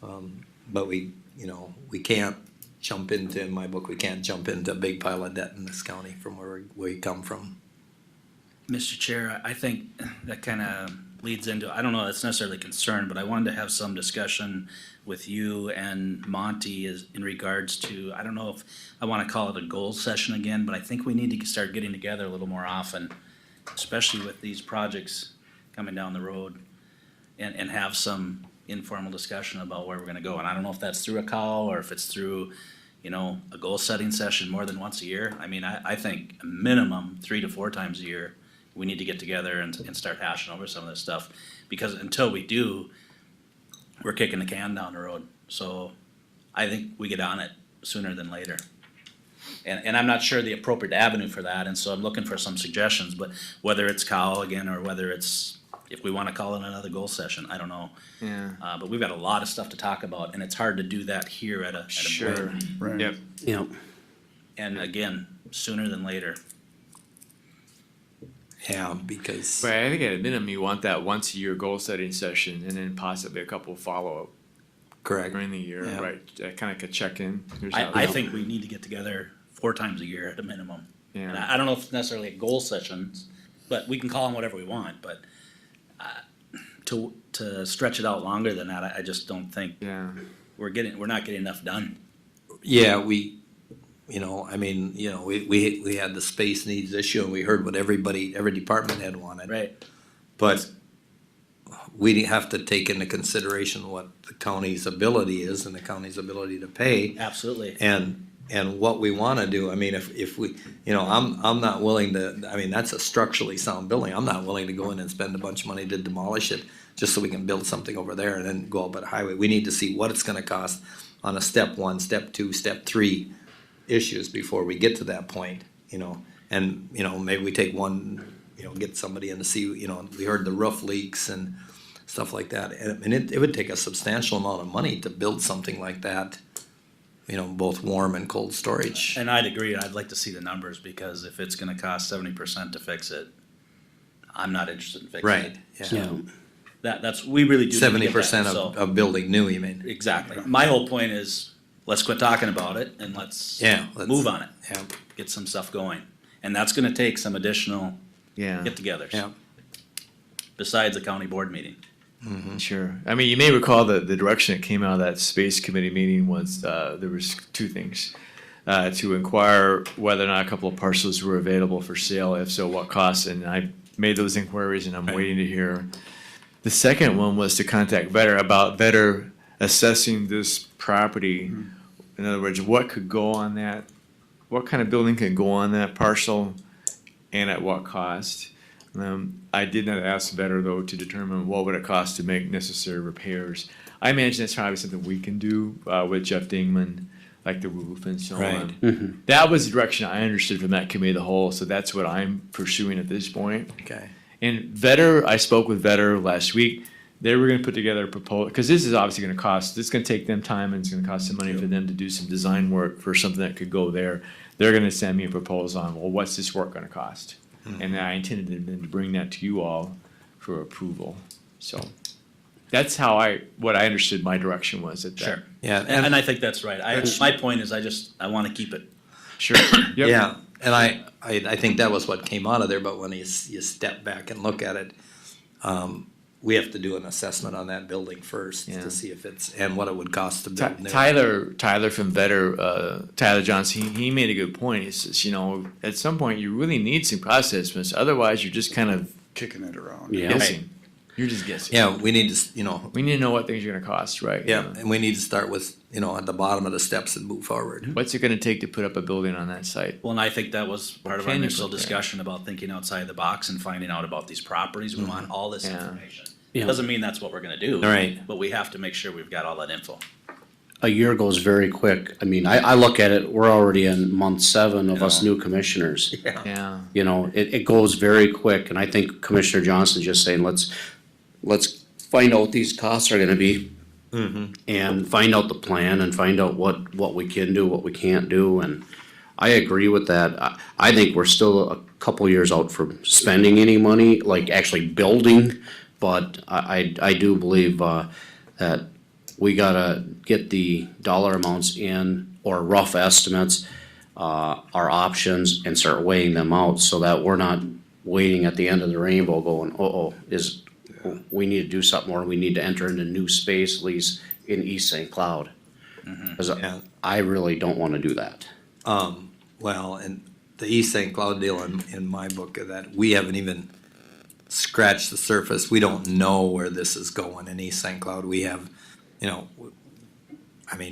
but we, you know, we can't jump into, in my book, we can't jump into a big pile of debt in this county from where we come from. Mr. Chair, I think that kind of leads into, I don't know, that's necessarily a concern, but I wanted to have some discussion with you and Monty is in regards to, I don't know if I want to call it a goal session again, but I think we need to start getting together a little more often, especially with these projects coming down the road, and have some informal discussion about where we're gonna go. And I don't know if that's through a call or if it's through, you know, a goal setting session more than once a year. I mean, I think a minimum 3 to 4 times a year, we need to get together and start hashing over some of this stuff. Because until we do, we're kicking the can down the road. So I think we get on it sooner than later. And I'm not sure the appropriate avenue for that, and so I'm looking for some suggestions, but whether it's call again or whether it's, if we wanna call it another goal session, I don't know. Yeah. But we've got a lot of stuff to talk about, and it's hard to do that here at a board Sure. meeting. Right. Yep. Yep. And again, sooner than later. Yeah, because, But I think at a minimum, you want that once a year goal setting session and then possibly a couple follow-up correct, during the year, Yeah. right? Kind of a check-in. Here's how- I think we need to get together 4 times a year at a minimum. And Yeah, I don't know if it's necessarily goal sessions, but we can call them whatever we want, but to stretch it out longer than that, I just don't think yeah. we're not getting enough done. yeah, we, you know, I mean, you know, we had the space needs issue and we heard what every department head wanted. Right. But we have to take into consideration what the county's ability is and the county's ability to pay. Absolutely. And what we wanna do, I mean, if we, you know, I'm not willing to, I mean, that's a structurally sound building, I'm not willing to go in and spend a bunch of money to demolish it, just so we can build something over there and then go up a highway. We need to see what it's gonna cost on a step 1, step 2, step 3 issues before we get to that point, you know. And, you know, maybe we take one, you know, get somebody in to see, you know, we heard the roof leaks and stuff like that. And it would take a substantial amount of money to build something like that, you know, both warm and cold storage. And I'd agree, I'd like to see the numbers, because if it's gonna cost 70% to fix it, I'm not interested in fixing it. Right, yeah. That's, we really do. need to get that, 70% so- of building new, you mean? Exactly. My whole point is, let's quit talking about it and let's Yeah. move on it, Yeah, get some stuff going. And that's gonna take some additional Yeah, get-togethers. yeah. Besides the county board meeting. sure. I mean, you may recall that the direction that came out of that space committee meeting was, there was 2 things. To inquire whether or not a couple of parcels were available for sale, if so, what cost, and I made those inquiries and I'm waiting to hear. The second one was to contact Vetter about Vetter assessing this property. In other words, what could go on that, what kind of building could go on that parcel and at what cost? I did not ask Vetter though to determine what would it cost to make necessary repairs. I imagine that's probably something we can do with Jeff Dingman, like the roof and so Right. on. That was the direction I understood from that committee of the whole, so that's what I'm pursuing at this point. Okay, And Vetter, I spoke with Vetter last week. They were gonna put together a proposal, because this is obviously gonna cost, it's gonna take them time and it's gonna cost some money for them to do some design work for something that could go there. They're gonna send me a proposal on, well, what's this work gonna cost? And I intended then to bring that to you all for approval. So that's how what I understood my direction was at that. Sure. yeah, And I think that's right. My point is, I wanna keep it. Sure. Yep. yeah, and I think that was what came out of there, but when you step back and look at it, we have to do an assessment on that building first Yeah. to see if it's, and what it would cost to build new. Tyler from Vetter, Tyler Johnson, he made a good point. He says, you know, at some point you really need some cost estimates. Otherwise, you're just kind of Kicking it around. Yeah. guessing. You're just guessing. Yeah, we need to, We need to know what things are gonna cost, right? yeah, and we need to start with, at the bottom of the steps and move forward. What's it gonna take to put up a building on that site? Well, and I think that was part of our Can you initial put that? discussion about thinking outside the box and finding out about these properties. We want all this Yeah. information. Yeah. Doesn't mean that's what we're gonna do. Right. But we have to make sure we've got all that info. A year goes very quick. I mean, I look at it, we're already in month 7 of us new commissioners. Yeah. It goes very quick, and I think Commissioner Johnson's just saying, let's find out what these costs are gonna be. And find out the plan and find out what we can do, what we can't do, and I agree with that. I think we're still a couple years out from spending any money, like actually building, but I do believe, that we gotta get the dollar amounts in, or rough estimates, our options, and start weighing them out, so that we're not waiting at the end of the rainbow going, we need to do something, or we need to enter into new space, at least in East St. Cloud. Cause Yeah. I really don't wanna do that. Well, and the East St. Cloud deal in my book, that we haven't even scratched the surface. We don't know where this is going in East St. Cloud. We have,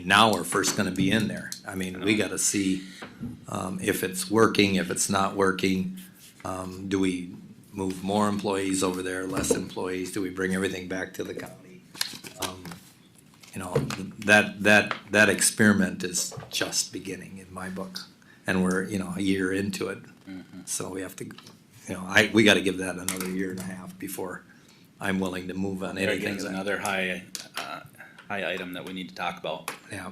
now we're first gonna be in there. We gotta see, if it's working, if it's not working. Do we move more employees over there, less employees? Do we bring everything back to the county? That experiment is just beginning in my book, and we're, a year into it. So we have to, we gotta give that another year and a half before I'm willing to move on anything. Everything's another high item that we need to talk about. Yeah.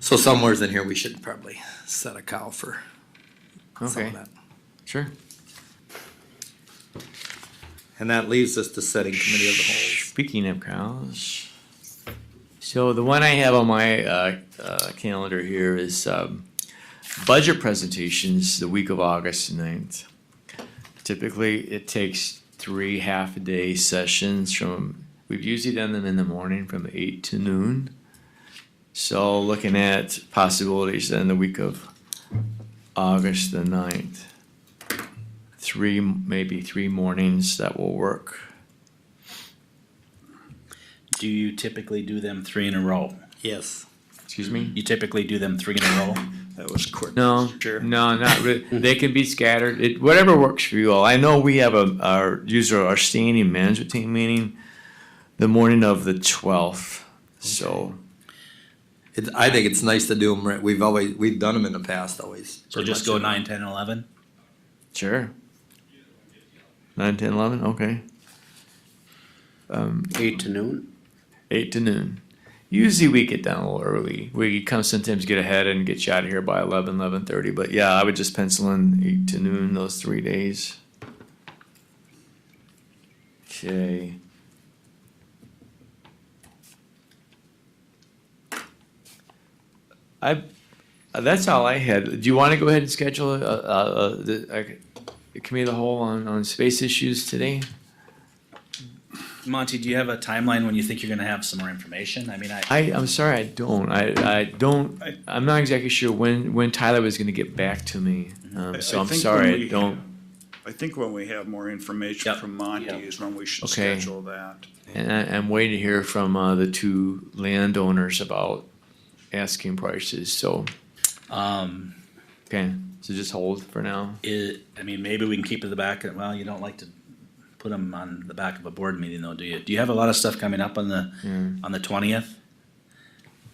So somewheres in here, we should probably set a cow for some Okay, of that. sure. And that leaves us to setting committee of the whole. Speaking of cows, so the one I have on my calendar here is budget presentations the week of August 9th. Typically, it takes 3 half-a-day sessions we've usually done them in the morning from 8 to noon. So looking at possibilities then the week of August the 9th. Maybe 3 mornings that will work. Do you typically do them 3 in a row? Yes. Excuse me? You typically do them 3 in a row? That was quick. No, Mr. Chair. no, not really. They can be scattered. Whatever works for you all. I know we have our standing management team meeting the morning of the 12th. So I think it's nice to do them, we've done them in the past always. So just go 9, 10, and 11? sure. 9, 10, 11, okay. 8 to noon? 8 to noon. Usually we get down a little early. We sometimes get ahead and get you out of here by 11, 11:30. But yeah, I would just pencil in 8 to noon those 3 days. Okay. That's all I had. Do you want to go ahead and schedule a committee of the whole on space issues today? Monty, do you have a timeline when you think you're gonna have some more information? I mean, I'm sorry, I don't. I'm not exactly sure when Tyler was gonna get back to me. So I I'm think sorry, when I we- don't. I think when we have more information Yep. from Monty is when we should Okay. schedule that. And I'm waiting to hear from the 2 landowners about asking prices. So okay, so just hold for now. maybe we can keep it at the back, well, you don't like to put them on the back of a board meeting though, do you? Do you have a lot of stuff coming up on the 20th?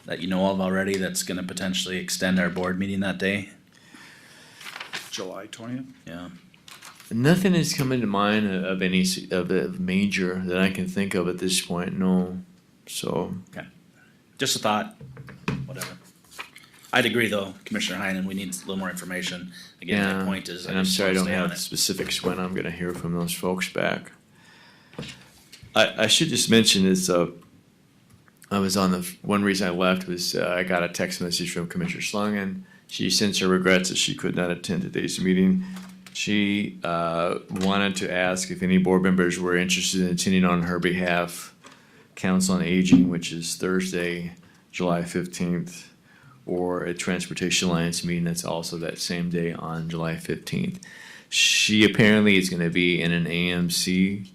That you know of already that's gonna potentially extend our board meeting that day? July 20th? Yeah. Nothing is coming to mind of any of major that I can think of at this point. No. So Just a thought, whatever. I'd agree though, Commissioner Heinen, we need a little more information. Again, my yeah, point is. and I'm just sorry I wanna don't stay on have it. specifics when I'm gonna hear from those folks back. I should just mention is I was on one reason I left was I got a text message from Commissioner Schlangen. She sends her regrets that she could not attend today's meeting. She wanted to ask if any board members were interested in attending on her behalf Council on Aging, which is Thursday, July 15th, or a Transportation Alliance meeting that's also that same day on July 15th. She apparently is gonna be in an AMC,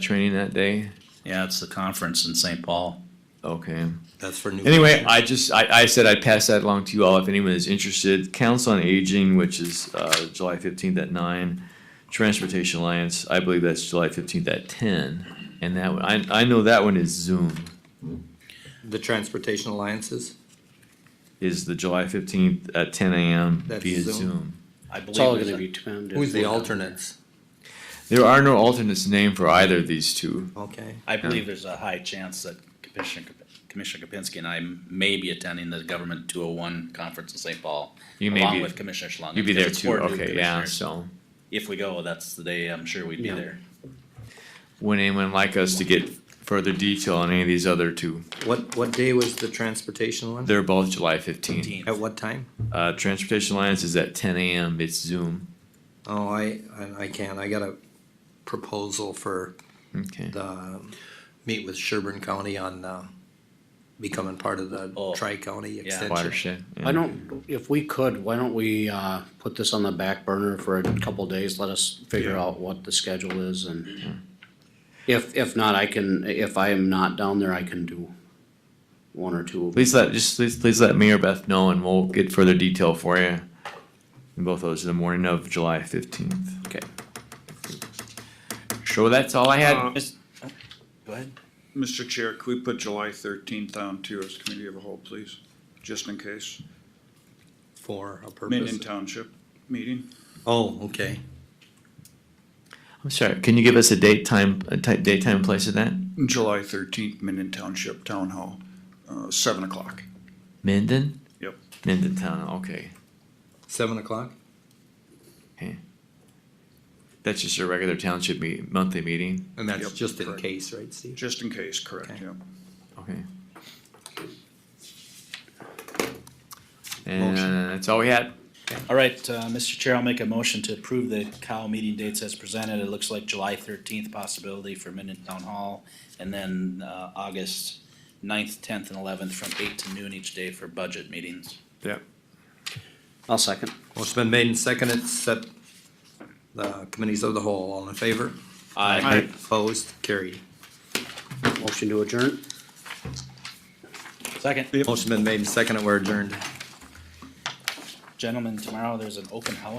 training that day. Yeah, it's the conference in St. Paul. Okay. That's for new. Anyway, I said I'd pass that along to you all if anyone is interested. Council on Aging, which is, July 15th at 9. Transportation Alliance, I believe that's July 15th at 10. And that one, I know that one is Zoom, The Transportation Alliances, is the July 15th at 10 a.m. That's via Zoom. Zoom. I believe It's all there's gonna a- be 10. who's the alternates? There are no alternates named for either of these two. Okay, I believe there's a high chance that Commissioner Kapinski and I may be attending the Government 201 conference in St. Paul. You may Along be- with Commissioner Schlungen. You'd be there because it's too, for new okay, yeah, commissioners. so. If we go, that's the day I'm sure we'd be Yeah. there. Would anyone like us to get further detail on any of these other two? what day was the transportation one? They're both July 15th. 15th. At what time? Transportation Alliance is at 10 a.m. It's Zoom. Oh, I can't, I got a proposal for Okay. the, meet with Sherburne County on, becoming part of the Oh. Tri-County extension. Watershed. yeah. Why don't, if we could, why don't we, put this on the back burner for a couple days, let us figure out what the schedule is and if not, if I am not down there, I can do one or two. Please let me or Beth know and we'll get further detail for you. And both those are the morning of July 15th. Okay. So that's all I had. Go ahead. Mr. Chair, could we put July 13th on too as committee of the whole, please? Just in case. For a purpose. Minden Township meeting. Oh, okay. I'm sorry, can you give us a date, time, and place of that? July 13th, Minden Township Town Hall, 7 o'clock. Minden? Yep. Minden Town, okay. 7:00? That's just a regular township monthly meeting? And that's Yep, just in correct. case, right, Steve? Just in case, correct, Okay. yep. Okay. And that's all we had. All right, Mr. Chair, I'll make a motion to approve the COW meeting dates as presented. It looks like July 13th possibility for Minden Town Hall, and then August 9th, 10th, and 11th from 8 to noon each day for budget meetings. Yep. I'll second. Motion been made and seconded, set the committees of the whole, all in favor? Aye. Opposed, carried. Motion to adjourn? Second. Motion been made and seconded, we're adjourned. Gentlemen, tomorrow there's an open house